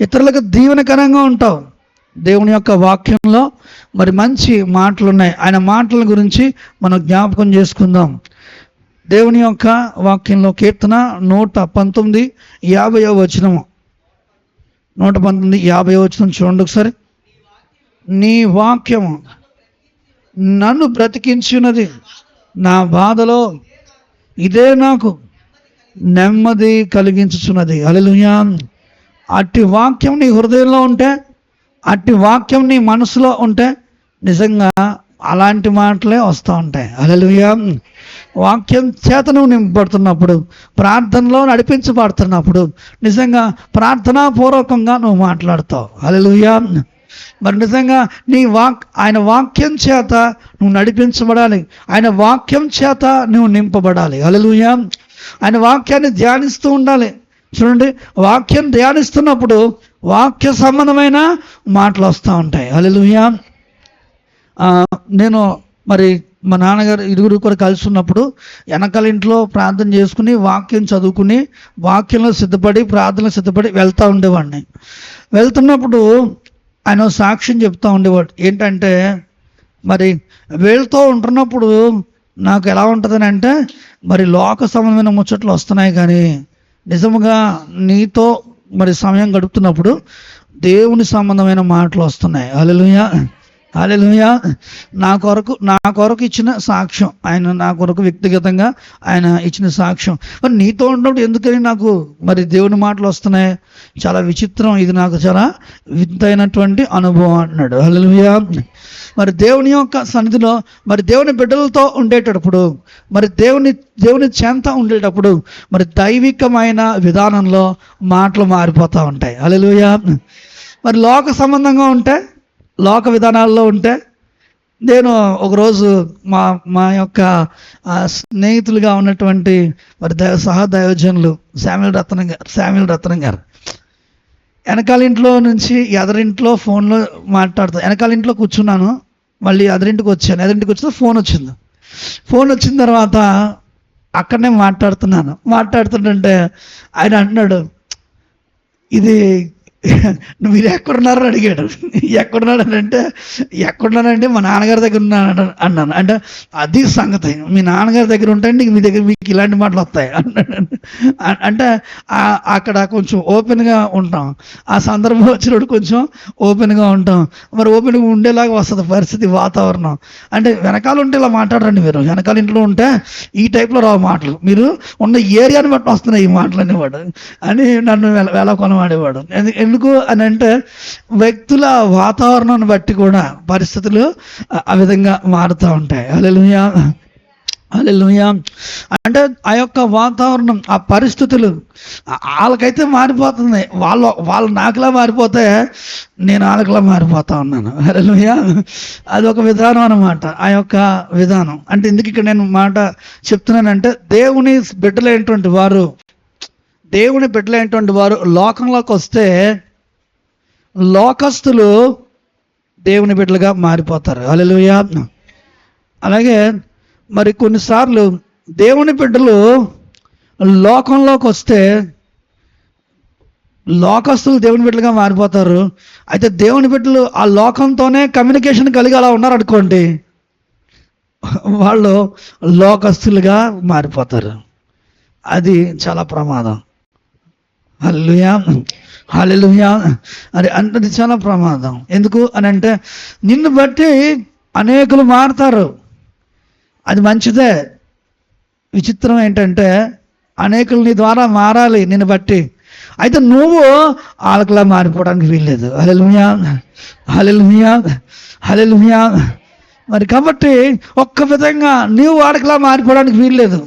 ఇతరులకు దీవెనకరంగా ఉంటావు. దేవుని యొక్క వాక్యంలో మరి మంచి మాటలు ఉన్నాయి. ఆయన మాటల గురించి మనం జ్ఞాపకం చేసుకుందాం. దేవుని యొక్క వాక్యంలో కీర్తన 119:50 వచనము, 119:50 వచనం చూడండి ఒకసారి. నీ వాక్యము నన్ను బ్రతికించున్నది, నా బాధలో ఇదే నాకు నెమ్మది కలిగించుచున్నది. హల్లెలూయా. అట్టి వాక్యం నీ హృదయంలో ఉంటే, అట్టి వాక్యం నీ మనసులో ఉంటే నిజంగా అలాంటి మాటలే వస్తూ ఉంటాయి. హల్లెలూయా. వాక్యం చేత నువ్వు నింపబడుతున్నప్పుడు, ప్రార్థనలో నడిపించబడుతున్నప్పుడు నిజంగా ప్రార్థనాపూర్వకంగా నువ్వు మాట్లాడతావు. హల్లెలూయా. మరి నిజంగా ఆయన వాక్యం చేత నువ్వు నడిపించబడాలి, ఆయన వాక్యం చేత నువ్వు నింపబడాలి. హల్లెలూయా. ఆయన వాక్యాన్ని ధ్యానిస్తూ ఉండాలి. చూడండి, వాక్యం ధ్యానిస్తున్నప్పుడు వాక్య సంబంధమైన మాటలు వస్తూ ఉంటాయి. హల్లెలూయా. నేను మరి మా నాన్నగారు ఇరుగురు కూడా కలిసి ఉన్నప్పుడు వెనకాల ఇంట్లో ప్రార్థన చేసుకుని వాక్యం చదువుకుని వాక్యంలో సిద్ధపడి ప్రార్థనలో సిద్ధపడి వెళ్తూ ఉండేవాడిని. వెళ్తున్నప్పుడు ఆయన సాక్ష్యం చెప్తూ ఉండేవాడు. ఏంటంటే, మరి వెళ్తూ ఉంటున్నప్పుడు నాకు ఎలా ఉంటుందని అంటే, మరి లోక సంబంధమైన ముచ్చట్లు వస్తున్నాయి, కానీ నిజముగా నీతో మరి సమయం గడుపుతున్నప్పుడు దేవుని సంబంధమైన మాటలు వస్తున్నాయి. హల్లెలూయా, హల్లెలూయా. నా కొరకు ఇచ్చిన సాక్ష్యం, ఆయన నా కొరకు వ్యక్తిగతంగా ఆయన ఇచ్చిన సాక్ష్యం. మరి నీతో ఉన్నప్పుడు ఎందుకని నాకు మరి దేవుని మాటలు వస్తున్నాయి? చాలా విచిత్రం, ఇది నాకు చాలా వింతైనటువంటి అనుభవం అన్నాడు. హల్లెలూయా. మరి దేవుని యొక్క సన్నిధిలో మరి దేవుని బిడ్డలతో ఉండేటప్పుడు, మరి దేవుని చెంత ఉండేటప్పుడు మరి దైవికమైన విధానంలో మాటలు మారిపోతూ ఉంటాయి. హల్లెలూయా. మరి లోక సంబంధంగా ఉంటే, లోక విధానాల్లో ఉంటే, నేను ఒకరోజు మా యొక్క స్నేహితులుగా ఉన్నటువంటి మరి సహదైవజనులు శామ్యుల్ రత్నం గారు వెనకాల ఇంట్లో నుంచి ఎదరింట్లో ఫోన్లో మాట్లాడుతూ, వెనకాల ఇంట్లో కూర్చున్నాను, మళ్ళీ ఎదరింటికి వచ్చిన ఫోన్ వచ్చిన తర్వాత అక్కడనే మాట్లాడుతుంటే ఆయన అంటున్నాడు, ఇది మీరు ఎక్కడున్నారని అడిగాడు. ఎక్కడున్నాడంటే, ఎక్కడున్నానంటే మా నాన్నగారి దగ్గర ఉన్నాను అన్నాను. అంటే అది సంగతి, మీ నాన్నగారి దగ్గర ఉంటే మీకు ఇలాంటి మాటలు వస్తాయి అన్నాడు. అంటే అక్కడ కొంచెం ఓపెన్గా ఉంటాం, ఆ సందర్భం వచ్చినప్పుడు కొంచెం ఓపెన్గా ఉంటాం. మరి ఓపెన్గా ఉండేలాగా వస్తుంది పరిస్థితి, వాతావరణం. అంటే వెనకాల ఉంటే ఇలా మాట్లాడండి, మీరు వెనకాల ఇంట్లో ఉంటే ఈ టైప్లో రావు మాటలు, మీరు ఉన్న ఏరియాని బట్టి వస్తున్నాయి ఈ మాటలు అనేవాడు అని నన్ను కొనవాడేవాడు. ఎందుకు అని అంటే, వ్యక్తుల వాతావరణాన్ని బట్టి కూడా పరిస్థితులు ఆ విధంగా మారుతూ ఉంటాయి. హల్లెలూయా, హల్లెలూయా. అంటే ఆ యొక్క వాతావరణం, ఆ పరిస్థితులు వాళ్ళకైతే మారిపోతుంది. వాళ్ళు నాకులా మారిపోతే నేను వాళ్ళకిలా మారిపోతా ఉన్నాను. హల్లెలూయా. అదొక విధానం అన్నమాట, ఆ యొక్క విధానం. అంటే ఎందుకు ఇక్కడ నేను మాట చెప్తున్నానంటే, దేవుని బిడ్డలైనటువంటి వారు లోకంలోకి వస్తే లోకస్తులు దేవుని బిడ్డలుగా మారిపోతారు. హల్లెలూయా. అలాగే మరి కొన్నిసార్లు దేవుని బిడ్డలు లోకంలోకి వస్తే లోకస్తులు దేవుని బిడ్డలుగా మారిపోతారు. అయితే దేవుని బిడ్డలు ఆ లోకంతోనే కమ్యూనికేషన్ కలిగి అలా ఉన్నారనుకోండి, వాళ్ళు లోకస్తులుగా మారిపోతారు. అది చాలా ప్రమాదం. హల్లెలూయా, హల్లెలూయా. అది చాలా ప్రమాదం. ఎందుకు అని అంటే, నిన్ను బట్టి అనేకులు మారుతారు, అది మంచిదే. విచిత్రం ఏంటంటే, అనేకులు నీ ద్వారా మారాలి నిన్ను బట్టి, అయితే నువ్వు వాళ్ళకిలా మారిపోవడానికి వీల్లేదు. హల్లెలూయా, హల్లెలూయా, హల్లెలూయా. మరి కాబట్టి ఒక్క విధంగా నీవు వాళ్ళకిలా మారిపోవడానికి వీల్లేదు.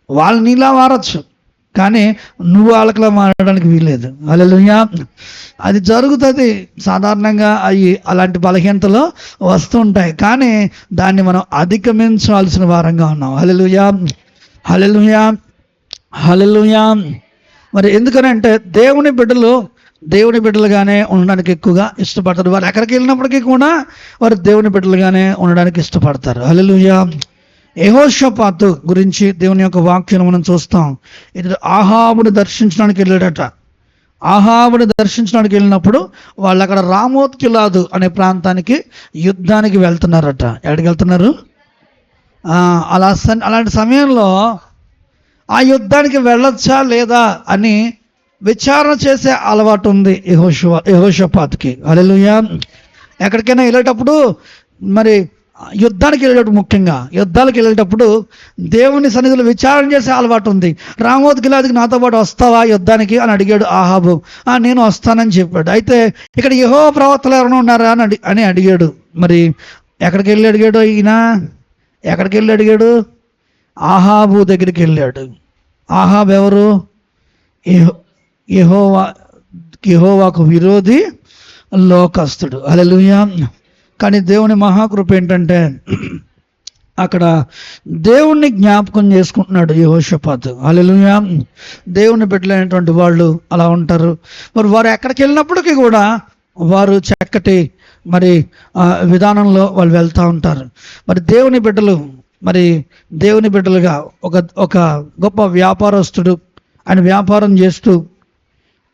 వాళ్ళు నీలా మారచ్చు, కానీ నువ్వు వాళ్ళకిలా మారడానికి వీల్లేదు. హల్లెలూయా. అది జరుగుతుంది సాధారణంగా. అలాంటి బలహీనతలు వస్తూ ఉంటాయి, కానీ దాన్ని మనం అధిగమించాల్సిన వారంగా ఉన్నాం. హల్లెలూయా, హల్లెలూయా, హల్లెలూయా. మరి ఎందుకనంటే, దేవుని బిడ్డలుగానే ఉండడానికి ఎక్కువగా ఇష్టపడతారు. వారు ఎక్కడికి వెళ్ళినప్పటికీ కూడా వారు దేవుని బిడ్డలుగానే ఉండడానికి ఇష్టపడతారు. హల్లెలూయా. యెహోషాపాతు గురించి దేవుని యొక్క వాక్యం మనం చూస్తాం. ఇది ఆహాబుని దర్శించడానికి వెళ్ళాడట. ఆహాబుని దర్శించడానికి వెళ్ళినప్పుడు వాళ్ళు అక్కడ రామోత్ గిలాదు అనే ప్రాంతానికి యుద్ధానికి వెళ్తున్నారట. ఎక్కడికి వెళ్తున్నారు? అలాంటి సమయంలో ఆ యుద్ధానికి వెళ్ళొచ్చా లేదా అని విచారణ చేసే అలవాటు ఉంది యెహోషాపాతుకి. హల్లెలూయా. ఎక్కడికైనా వెళ్ళేటప్పుడు, మరి యుద్ధానికి వెళ్ళేటప్పుడు, ముఖ్యంగా యుద్ధాలకు వెళ్ళేటప్పుడు దేవుని సన్నిధిలో విచారణ చేసే అలవాటు ఉంది. రామోత్ గిలాదుకి నాతో పాటు వస్తావా యుద్ధానికి అని అడిగాడు ఆహాబు. నేను వస్తానని చెప్పాడు. అయితే ఇక్కడ యెహోవా ప్రవక్తలు ఎవరైనా ఉన్నారా అని అడిగాడు. మరి ఎక్కడికి వెళ్ళి అడిగాడు ఈయన? ఎక్కడికి వెళ్ళి అడిగాడు? ఆహాబు దగ్గరికి వెళ్ళాడు. ఆహాబు ఎవరు? యెహోవాకు విరోధి, లోకస్తుడు. హల్లెలూయా. కానీ దేవుని మహాకృప ఏంటంటే, అక్కడ దేవుణ్ణి జ్ఞాపకం చేసుకుంటున్నాడు యెహోషాపాతు. హల్లెలూయా. దేవుని బిడ్డలైనటువంటి వాళ్ళు అలా ఉంటారు. మరి వారు ఎక్కడికి వెళ్ళినప్పటికీ కూడా వారు చక్కటి మరి విధానంలో వాళ్ళు వెళ్తూ ఉంటారు. మరి దేవుని బిడ్డలుగా ఒక గొప్ప వ్యాపారస్తుడు ఆయన వ్యాపారం చేస్తూ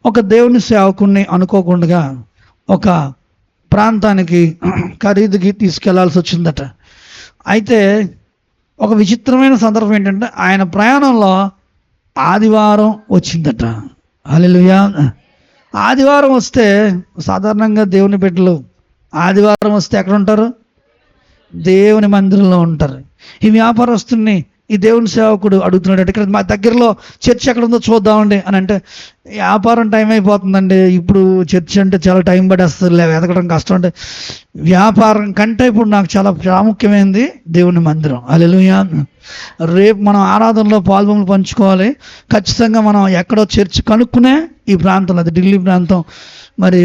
ఒక దేవుని సేవకుణ్ణి అనుకోకుండా ఒక ప్రాంతానికి ఖరీదుకి తీసుకెళ్లాల్సి వచ్చిందట. అయితే ఒక విచిత్రమైన సందర్భం ఏంటంటే ఆయన ప్రయాణంలో ఆదివారం వచ్చిందట. హల్లెలూయా. ఆదివారం వస్తే సాధారణంగా దేవుని బిడ్డలు ఆదివారం వస్తే ఎక్కడ ఉంటారు? దేవుని మందిరంలో ఉంటారు. ఈ వ్యాపారస్తుని ఈ దేవుని సేవకుడు అడుగుతున్నాడు, ఇక్కడ మా దగ్గరలో చర్చ్ ఎక్కడ ఉందో చూద్దామండి అని అంటే, వ్యాపారం టైం అయిపోతుందండి, ఇప్పుడు చర్చ్ అంటే చాలా టైం పడేస్తుంది, వెతకడం కష్టం. అంటే వ్యాపారం కంటే ఇప్పుడు నాకు చాలా ప్రాముఖ్యమైనది దేవుని మందిరం. హల్లెలూయా. రేపు మనం ఆరాధనలో పాల్గొని పంచుకోవాలి. ఖచ్చితంగా మనం ఎక్కడో చర్చ్ కనుక్కునే ఈ ప్రాంతంలో, అది ఢిల్లీ ప్రాంతం, మరి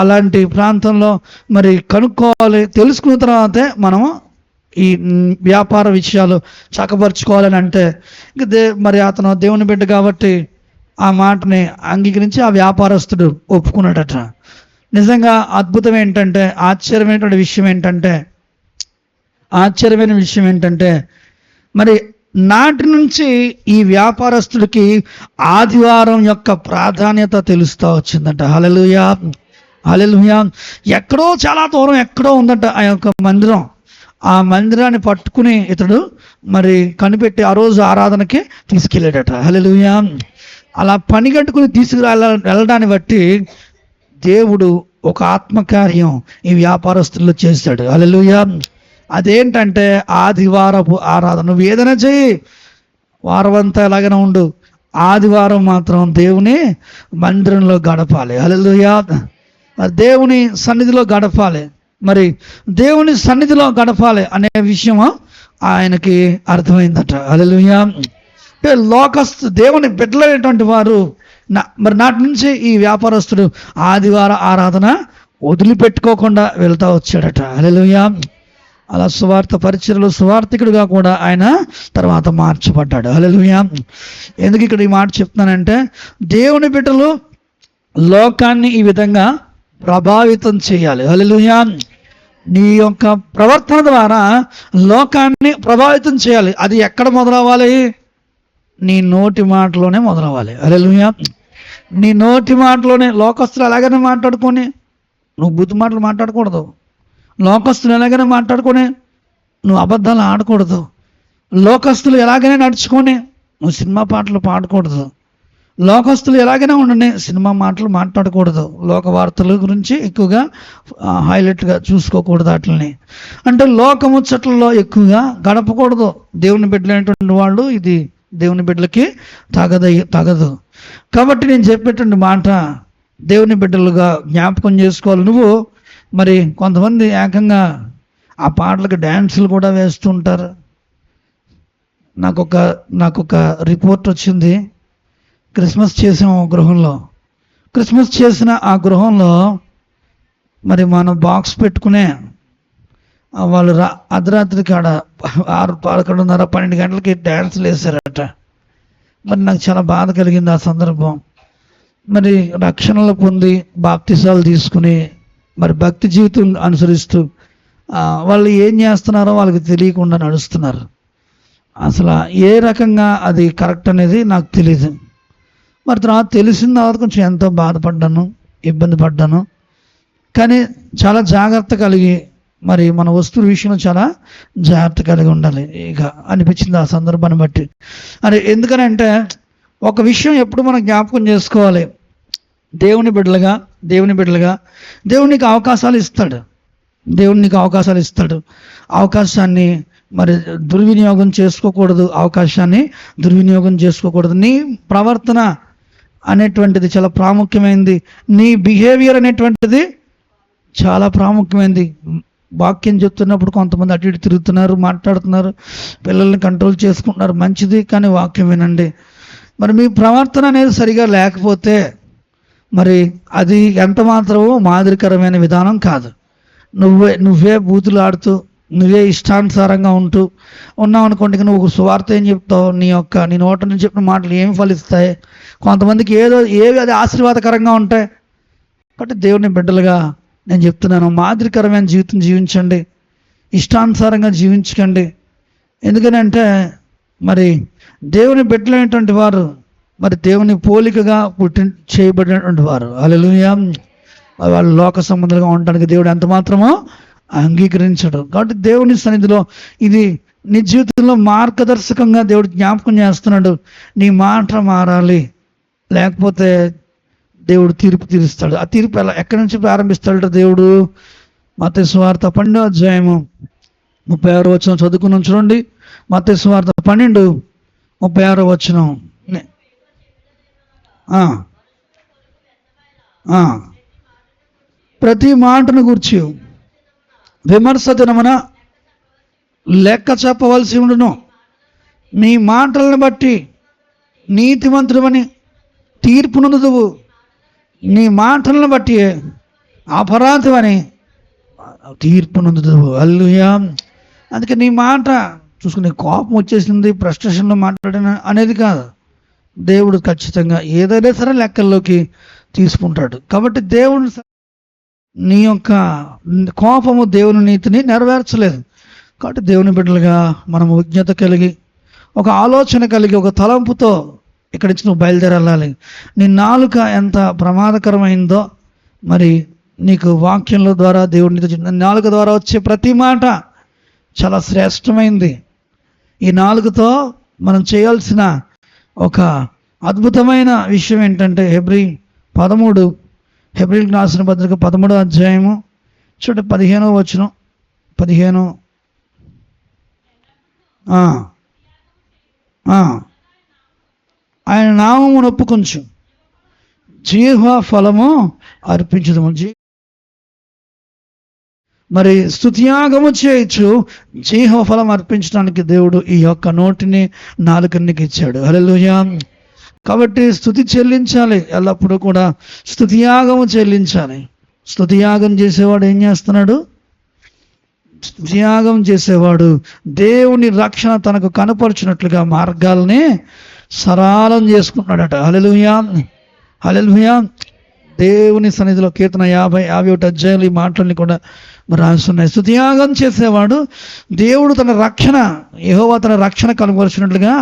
అలాంటి ప్రాంతంలో మరి కనుక్కోవాలి. తెలుసుకున్న తర్వాతే మనము ఈ వ్యాపార విషయాలు చక్కపరుచుకోవాలని అంటే ఇంక మరి అతను దేవుని బిడ్డ కాబట్టి ఆ మాటని అంగీకరించి ఆ వ్యాపారస్తుడు ఒప్పుకున్నాడట. నిజంగా ఆశ్చర్యమైన విషయం ఏంటంటే మరి నాటి నుంచి ఈ వ్యాపారస్తుడికి ఆదివారం యొక్క ప్రాధాన్యత తెలుస్తూ వచ్చిందట. హల్లెలూయా. హల్లెలూయా. ఎక్కడో చాలా దూరం ఎక్కడో ఉందట ఆ యొక్క మందిరం. ఆ మందిరాన్ని పట్టుకుని ఇతడు మరి కనిపెట్టి ఆ రోజు ఆరాధనకి తీసుకెళ్ళాడట. హల్లెలూయా. అలా పని కట్టుకుని వెళ్ళడాన్ని బట్టి దేవుడు ఒక ఆత్మకార్యం ఈ వ్యాపారస్తుల్లో చేశాడు. హల్లెలూయా. అదేంటంటే ఆదివారపు ఆరాధన. నువ్వు ఏదైనా చెయ్యి, వారమంతా ఎలాగైనా ఉండు, ఆదివారం మాత్రం దేవుని మందిరంలో గడపాలి. హల్లెలూయా. దేవుని సన్నిధిలో గడపాలి. మరి దేవుని సన్నిధిలో గడపాలి అనే విషయం ఆయనకి అర్థమైందట. హల్లెలూయా. దేవుని బిడ్డలైనటువంటి వారు మరి నాటి నుంచి ఈ వ్యాపారస్తుడు ఆదివార ఆరాధన వదిలిపెట్టుకోకుండా వెళ్తా వచ్చాడట. హల్లెలూయా. అలా సువార్త పరిచర్యలో సువార్థికుడిగా కూడా ఆయన తర్వాత మార్చబడ్డాడు. హల్లెలూయా. ఎందుకు ఇక్కడ ఈ మాట చెప్తున్నానంటే, దేవుని బిడ్డలు లోకాన్ని ఈ విధంగా ప్రభావితం చేయాలి. హల్లెలూయా. నీ యొక్క ప్రవర్తన ద్వారా లోకాన్ని ప్రభావితం చేయాలి. అది ఎక్కడ మొదలవ్వాలి? నీ నోటి మాటలోనే మొదలవ్వాలి. హల్లెలూయా. నీ నోటి మాటలోనే. లోకస్తులు ఎలాగైనా మాట్లాడుకొని నువ్వు బుద్ధి మాటలు మాట్లాడకూడదు. లోకస్తులు ఎలాగైనా మాట్లాడుకొని నువ్వు అబద్ధాలు ఆడకూడదు. లోకస్తులు ఎలాగైనా నడుచుకొని నువ్వు సినిమా పాటలు పాడకూడదు. లోకస్తులు ఎలాగైనా ఉండని సినిమా మాటలు మాట్లాడకూడదు. లోక వార్తల గురించి ఎక్కువగా హైలైట్గా చూసుకోకూడదు. వాటిని అంటే లోకముచ్చట్లలో ఎక్కువగా గడపకూడదు. దేవుని బిడ్డలైనటువంటి వాళ్ళు ఇది దేవుని బిడ్డలకి తగదు. కాబట్టి నేను చెప్పేటువంటి మాట దేవుని బిడ్డలుగా జ్ఞాపకం చేసుకోవాలి. నువ్వు మరి కొంతమంది ఏకంగా ఆ పాటలకు డ్యాన్సులు కూడా వేస్తుంటారు. నాకొక రిపోర్ట్ వచ్చింది. క్రిస్మస్ చేసాం గృహంలో. క్రిస్మస్ చేసిన ఆ గృహంలో మరి మనం బాక్స్ పెట్టుకునే వాళ్ళు అర్ధరాత్రికి ఆడ 11:30, 12 గంటలకి డ్యాన్సులు వేశారట. మరి నాకు చాలా బాధ కలిగింది ఆ సందర్భం. మరి రక్షణలు పొంది బాప్తిసాలు తీసుకుని మరి భక్తి జీవితం అనుసరిస్తూ వాళ్ళు ఏం చేస్తున్నారో వాళ్ళకి తెలియకుండా నడుస్తున్నారు. అసలు ఏ రకంగా అది కరెక్ట్ అనేది నాకు తెలియదు. మరి తర్వాత తెలిసిన తర్వాత కొంచెం ఎంతో బాధపడ్డాను, ఇబ్బంది పడ్డాను. కానీ చాలా జాగ్రత్త కలిగి మరి మన వస్తువుల విషయంలో చాలా జాగ్రత్త కలిగి ఉండాలి ఇక అనిపించింది ఆ సందర్భాన్ని బట్టి. అది ఎందుకనంటే ఒక విషయం ఎప్పుడు మనం జ్ఞాపకం చేసుకోవాలి. దేవుని బిడ్డలుగా దేవుడు నీకు అవకాశాలు ఇస్తాడు. అవకాశాన్ని మరి దుర్వినియోగం చేసుకోకూడదు. నీ ప్రవర్తన అనేటువంటిది చాలా ప్రాముఖ్యమైనది. నీ బిహేవియర్ అనేటువంటిది చాలా ప్రాముఖ్యమైనది. వాక్యం చెప్తున్నప్పుడు కొంతమంది అటు ఇటు తిరుగుతున్నారు, మాట్లాడుతున్నారు, పిల్లల్ని కంట్రోల్ చేసుకుంటున్నారు, మంచిది. కానీ వాక్యం వినండి. మరి మీ ప్రవర్తన అనేది సరిగా లేకపోతే మరి అది ఎంత మాత్రమో మాదిరికరమైన విధానం కాదు. నువ్వే బూతులు ఆడుతూ నువ్వే ఇష్టానుసారంగా ఉన్నావు అనుకోండి, నువ్వు ఒక సువార్త ఏం చెప్తావు, నీ నోట నుంచి చెప్పిన మాటలు ఏమి ఫలిస్తాయి? కొంతమందికి ఏవి అది ఆశీర్వాదకరంగా ఉంటాయి. కాబట్టి దేవుని బిడ్డలుగా నేను చెప్తున్నాను, మాదిరికరమైన జీవితం జీవించండి, ఇష్టానుసారంగా జీవించకండి. ఎందుకనంటే మరి దేవుని బిడ్డలైనటువంటి వారు మరి దేవుని పోలికగా చేయబడినటువంటి వారు. హల్లెలూయా. వాళ్ళు లోక సంబంధులుగా ఉండడానికి దేవుడు ఎంత మాత్రమో అంగీకరించడు. కాబట్టి దేవుని సన్నిధిలో ఇది నీ జీవితంలో మార్గదర్శకంగా దేవుడు జ్ఞాపకం చేస్తున్నాడు. నీ మాట మారాలి, లేకపోతే దేవుడు తీర్పు తీరుస్తాడు. ఆ తీర్పు ఎక్కడి నుంచి ప్రారంభిస్తాడు దేవుడు? మత్తయి సువార్త 12వ అధ్యాయము 36వ వచనం చదువుకున్నాం చూడండి. మత్తయి సువార్త 12:36వ వచనం. ప్రతి మాటను గూర్చి విమర్శ దినమున లెక్క చెప్పవలసి ఉండును. నీ మాటలను బట్టి నీతిమంతుడమని తీర్పు నొందుదువు, నీ మాటలను బట్టి అపరాధమని తీర్పు నొందుదువు. హల్లెలూయా. అందుకే నీ మాట చూసుకుని కోపం వచ్చేసింది, ఫ్రస్ట్రేషన్లో మాట్లాడిన అనేది కాదు. దేవుడు ఖచ్చితంగా ఏదైనా సరే లెక్కల్లోకి తీసుకుంటాడు. కాబట్టి దేవుడు నీ యొక్క కోపము దేవుని నీతిని నెరవేర్చలేదు. కాబట్టి దేవుని బిడ్డలుగా మనము విజ్ఞత కలిగి, ఒక ఆలోచన కలిగి, ఒక తలంపుతో ఇక్కడి నుంచి నువ్వు బయలుదేరాలి. నీ నాలుక ఎంత ప్రమాదకరమైందో మరి నీకు వాక్యంలో ద్వారా దేవుడి నాలుక ద్వారా వచ్చే ప్రతి మాట చాలా శ్రేష్టమైంది. ఈ నాలుగుతో మనం చేయాల్సిన ఒక అద్భుతమైన విషయం ఏంటంటే హెబ్రీలకు రాసిన పత్రిక 13వ అధ్యాయము చూడండి 15వ వచనం. 15 ఆయన నామమును ఒప్పుకొంచు, జీవ ఫలము అర్పించదము. మరి స్తుతియాగము చేయొచ్చు, జీవ ఫలం అర్పించడానికి దేవుడు ఈ యొక్క నోటిని నాలుకనికి ఇచ్చాడు. హల్లెలూయా. కాబట్టి స్తుతి చెల్లించాలి, ఎల్లప్పుడూ కూడా స్తుతియాగము చెల్లించాలి. స్తుతియాగం చేసేవాడు ఏం చేస్తున్నాడు? స్తుతియాగం చేసేవాడు దేవుని రక్షణ తనకు కనపరిచినట్లుగా మార్గాల్ని సరళం చేసుకున్నాడట. హల్లెలూయా, హల్లెలూయా. దేవుని సన్నిధిలో కీర్తన 51 అధ్యాయులు ఈ మాటలన్నీ కూడా రాస్తున్నాయి. స్తుతియాగం చేసేవాడు దేవుడు తన రక్షణ, యెహోవా తన రక్షణ కనపరిచినట్లుగా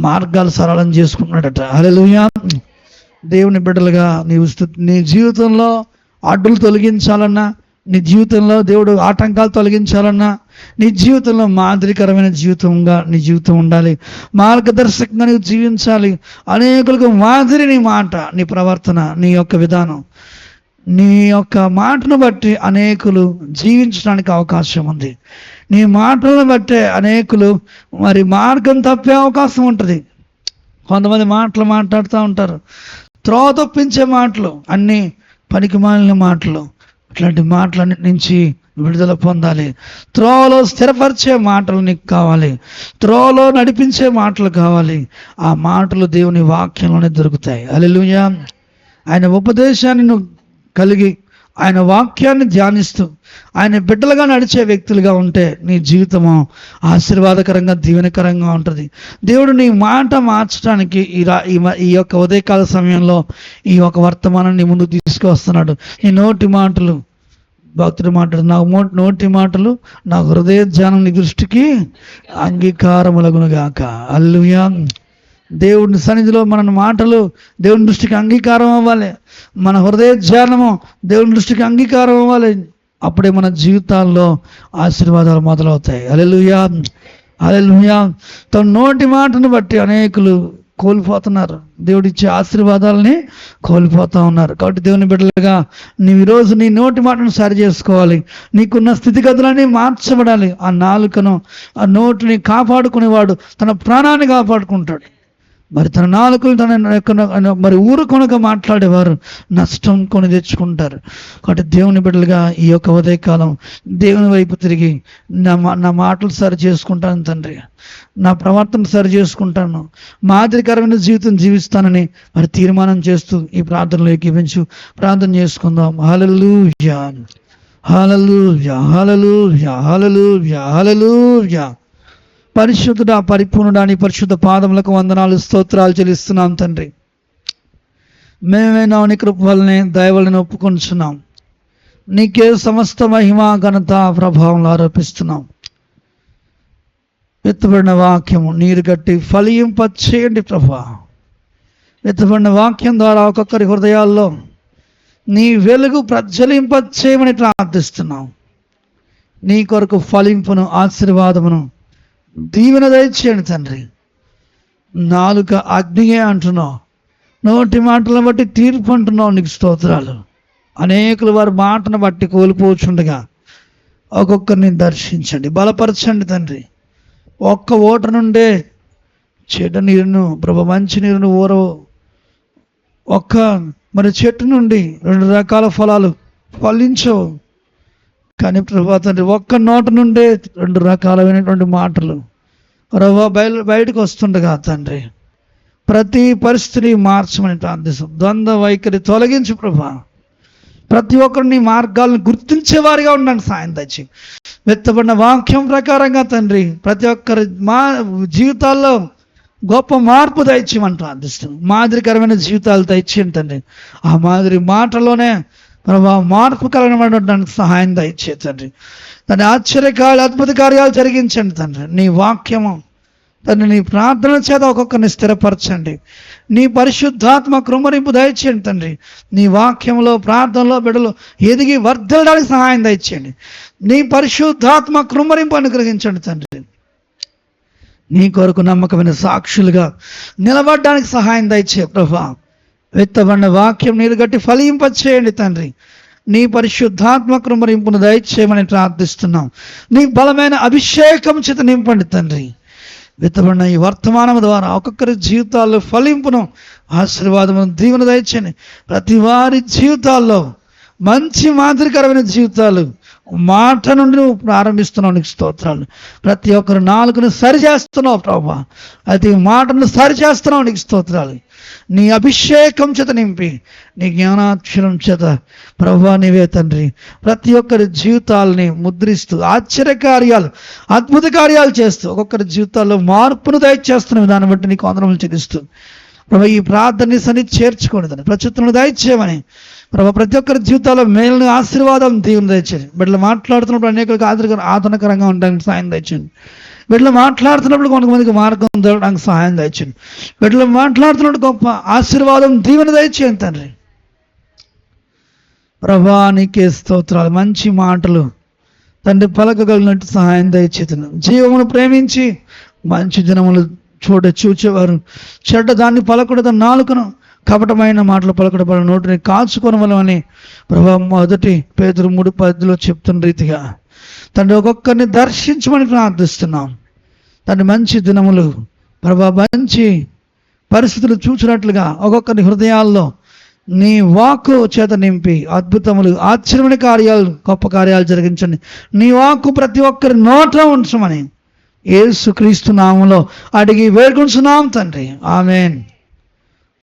మార్గాలు సరళం చేసుకున్నాడట. హల్లెలూయా. దేవుని బిడ్డలుగా నీ జీవితంలో అడ్డులు తొలగించాలన్నా, నీ జీవితంలో దేవుడు ఆటంకాలు తొలగించాలన్నా, నీ జీవితంలో మాదిరికరమైన జీవితంగా నీ జీవితం ఉండాలి, మార్గదర్శకంగా నీవు జీవించాలి. అనేకులకు మాదిరి నీ మాట, నీ ప్రవర్తన, నీ యొక్క విధానం, నీ యొక్క మాటను బట్టి అనేకులు జీవించడానికి అవకాశం ఉంది. నీ మాటలను బట్టే అనేకులు మరి మార్గం తప్పే అవకాశం ఉంటుంది. కొంతమంది మాటలు మాట్లాడుతూ ఉంటారు, త్రోవ తప్పించే మాటలు, అన్నీ పనికిమాలిన మాటలు. అట్లాంటి మాటలన్నిటి నుంచి విడుదల పొందాలి. త్రోవలో స్థిరపరిచే మాటలు నీకు కావాలి, త్రోవలో నడిపించే మాటలు కావాలి. ఆ మాటలు దేవుని వాక్యంలోనే దొరుకుతాయి. హల్లెలూయా. ఆయన ఉపదేశాన్ని నువ్వు కలిగి, ఆయన వాక్యాన్ని ధ్యానిస్తూ ఆయన బిడ్డలుగా నడిచే వ్యక్తులుగా ఉంటే నీ జీవితము ఆశీర్వాదకరంగా, దీవెనకరంగా ఉంటుంది. దేవుడు నీ మాట మార్చడానికి ఈ యొక్క ఉదయకాల సమయంలో ఈ యొక్క వర్తమానాన్ని నీ ముందుకు తీసుకువస్తున్నాడు. నీ నోటి మాటలు, భక్తుడి మాటలు, నా నోటి మాటలు నా హృదయ ధ్యానం నీ దృష్టికి అంగీకారములగునుగాక. హల్లెలూయా. దేవుని సన్నిధిలో మన మాటలు దేవుని దృష్టికి అంగీకారం అవ్వాలి, మన హృదయ ధ్యానము దేవుని దృష్టికి అంగీకారం అవ్వాలి. అప్పుడే మన జీవితాల్లో ఆశీర్వాదాలు మొదలవుతాయి. హల్లెలూయా, హల్లెలూయా. తన నోటి మాటను బట్టి అనేకులు కోల్పోతున్నారు, దేవుడిచ్చే ఆశీర్వాదాలని కోల్పోతూ ఉన్నారు. కాబట్టి దేవుని బిడ్డలుగా నీవు ఈరోజు నీ నోటి మాటను సరి చేసుకోవాలి. నీకున్న స్థితిగతులన్నీ మార్చబడాలి. ఆ నాలుకను, ఆ నోటిని కాపాడుకునేవాడు తన ప్రాణాన్ని కాపాడుకుంటాడు. మరి తన నాలుకలు మరి ఊరుకొనక మాట్లాడేవారు నష్టం కొని తెచ్చుకుంటారు. కాబట్టి దేవుని బిడ్డలుగా ఈ యొక్క ఉదయకాలం దేవుని వైపు తిరిగి నా మాటలు సరి చేసుకుంటాను తండ్రి, నా ప్రవర్తన సరి చేసుకుంటాను, మాదిరికరమైన జీవితం జీవిస్తానని మరి తీర్మానం చేస్తూ ఈ ప్రార్థనలో ఏకీవించు ప్రార్థన చేసుకుందాం. హల్లెలూయా. హల్లెలూయా, హల్లెలూయా, హల్లెలూయా, హల్లెలూయా. పరిశుద్ధుడా, పరిపూర్ణుడా, నీ పరిశుద్ధ పాదములకు వందనాలు, స్తోత్రాలు చెల్లిస్తున్నాం తండ్రి. మేమైనా నీ కృప వల్లనే, దయ వలన ఒప్పుకొంచున్నాం. నీకే సమస్త మహిమ, ఘనత, ప్రభావం ఆరోపిస్తున్నాం. ఎత్తబడిన వాక్యము నీరు గట్టి ఫలింపచేయండి ప్రభా. ఎత్తబడిన వాక్యం ద్వారా ఒక్కొక్కరి హృదయాల్లో నీ వెలుగు ప్రజ్వలింపచేయమని ప్రార్థిస్తున్నాం. నీ కొరకు ఫలింపును, ఆశీర్వాదమును, దీవెన దయచేయండి తండ్రి. నాలుక అగ్నియే అంటున్నావు, నోటి మాటలను బట్టి తీర్పు అంటున్నావు. నీకు స్తోత్రాలు. అనేకులు వారి మాటను బట్టి కోల్పోచుండగా ఒక్కొక్కరిని దర్శించండి, బలపరచండి తండ్రి. ఒక్క ఓట నుండే చెడ్డ నీరును ప్రభు, మంచి నీరును ఊరవు. ఒక్క మరి చెట్టు నుండి 2 రకాల ఫలాలు ఫలించవు. కానీ ప్రభు తండ్రి, ఒక్క నోట నుండే 2 రకాలైనటువంటి మాటలు ప్రభు బయటకు వస్తుండగా తండ్రి, ప్రతి పరిస్థితిని మార్చమని ప్రార్థిస్తాం. ద్వంద్వ వైఖరి తొలగించు ప్రభా. ప్రతి ఒక్కరిని మార్గాలను గుర్తించేవారిగా ఉండడానికి సాయం తెచ్చి, వెత్తబడిన వాక్యం ప్రకారంగా తండ్రి ప్రతి ఒక్కరి జీవితాల్లో గొప్ప మార్పు దయచేయమని ప్రార్థిస్తున్నాం. మాదిరికరమైన జీవితాలు దయచేయండి తండ్రి. ఆ మాదిరి మాటలోనే ప్రభా మార్పు కలగడానికి సహాయం దయచే తండ్రి. దాని ఆశ్చర్యకార్యాలు, అద్భుత కార్యాలు జరిగించండి తండ్రి. నీ వాక్యము తండ్రి, నీ ప్రార్థన చేత ఒక్కొక్కరిని స్థిరపరచండి. నీ పరిశుద్ధాత్మ కృమ్మరింపు దయచేయండి తండ్రి. నీ వాక్యంలో, ప్రార్థనలో బిడ్డలు ఎదిగి వర్ధిల్లడానికి సహాయం దయచేయండి. నీ పరిశుద్ధాత్మ కృమ్మరింపు అనుగ్రహించండి తండ్రి. నీ కొరకు నమ్మకమైన సాక్షులుగా నిలబడడానికి సహాయం దయచే ప్రభా. వెత్తబడిన వాక్యం నీరు గట్టి ఫలింపచేయండి తండ్రి. నీ పరిశుద్ధాత్మ కృమ్మరింపును దయచేయమని ప్రార్థిస్తున్నాం. నీ బలమైన అభిషేకం చేత నింపండి తండ్రి. విత్తబడిన ఈ వర్తమానం ద్వారా ఒక్కొక్కరి జీవితాల్లో ఫలింపును, ఆశీర్వాదమును, దీవెన దయచేయండి. ప్రతి వారి జీవితాల్లో మంచి మాదిరికరమైన జీవితాలు మాట నుండి నువ్వు ప్రారంభిస్తున్నావు. నీకు స్తోత్రాలు. ప్రతి ఒక్కరు నాలుకను సరిచేస్తున్నావు ప్రభా. ప్రతి మాటను సరిచేస్తున్నావు. నీకు స్తోత్రాలు. నీ అభిషేకం చేత నింపి, నీ జ్ఞానాక్షరం చేత ప్రభా నీవే తండ్రి ప్రతి ఒక్కరి జీవితాలని ముద్రిస్తూ ఆశ్చర్యకార్యాలు, అద్భుత కార్యాలు చేస్తూ ఒక్కొక్కరి జీవితాల్లో మార్పును దయచేస్తున్న విధానం బట్టి నీకు వందనములు చెల్లిస్తూ ప్రభా ఈ ప్రార్థనని సన్ని చేర్చుకోండి. ప్రత్యుత్తములు దయచేయమని ప్రభా ప్రతి ఒక్కరి జీవితాల్లో మేలుని, ఆశీర్వాదం, దీవెన దయచేయండి. బిడ్డలు మాట్లాడుతున్నప్పుడు అనేకులకు ఆదరణకరంగా ఉండడానికి సాయం దయచేయండి. బిడ్డలు మాట్లాడుతున్నప్పుడు కొంతమందికి మార్గం దొరకడానికి సహాయం దయచేయండి. బిడ్డలు మాట్లాడుతున్నప్పుడు గొప్ప ఆశీర్వాదం, దీవెన దయచేయండి తండ్రి. ప్రభా నీకే స్తోత్రాలు. మంచి మాటలు తండ్రి పలకగలిగినట్టు సహాయం దయచేతును. జీవమును ప్రేమించి మంచి దినములు చూచేవారు చెడ్డ దాన్ని పలకూడదు. నాలుకను కపటమైన మాటలు పలకడబడిన నోటిని కాచుకొనవలమని ప్రభా 1 పేతురు 3:10 చెప్తున్న రీతిగా తండ్రి ఒక్కొక్కరిని దర్శించమని ప్రార్థిస్తున్నాం తండ్రి. మంచి దినములు ప్రభా, మంచి పరిస్థితులు చూచినట్లుగా ఒక్కొక్కరి హృదయాల్లో నీ వాక్కు చేత నింపి అద్భుతములు, ఆశ్చర్యమైన కార్యాలు, గొప్ప కార్యాలు జరిగించండి. నీ వాక్కు ప్రతి ఒక్కరి నోట ఉంచమని యేసుక్రీస్తు నామములో అడిగి వేడుకొంచున్నాం తండ్రి. ఆమేన్.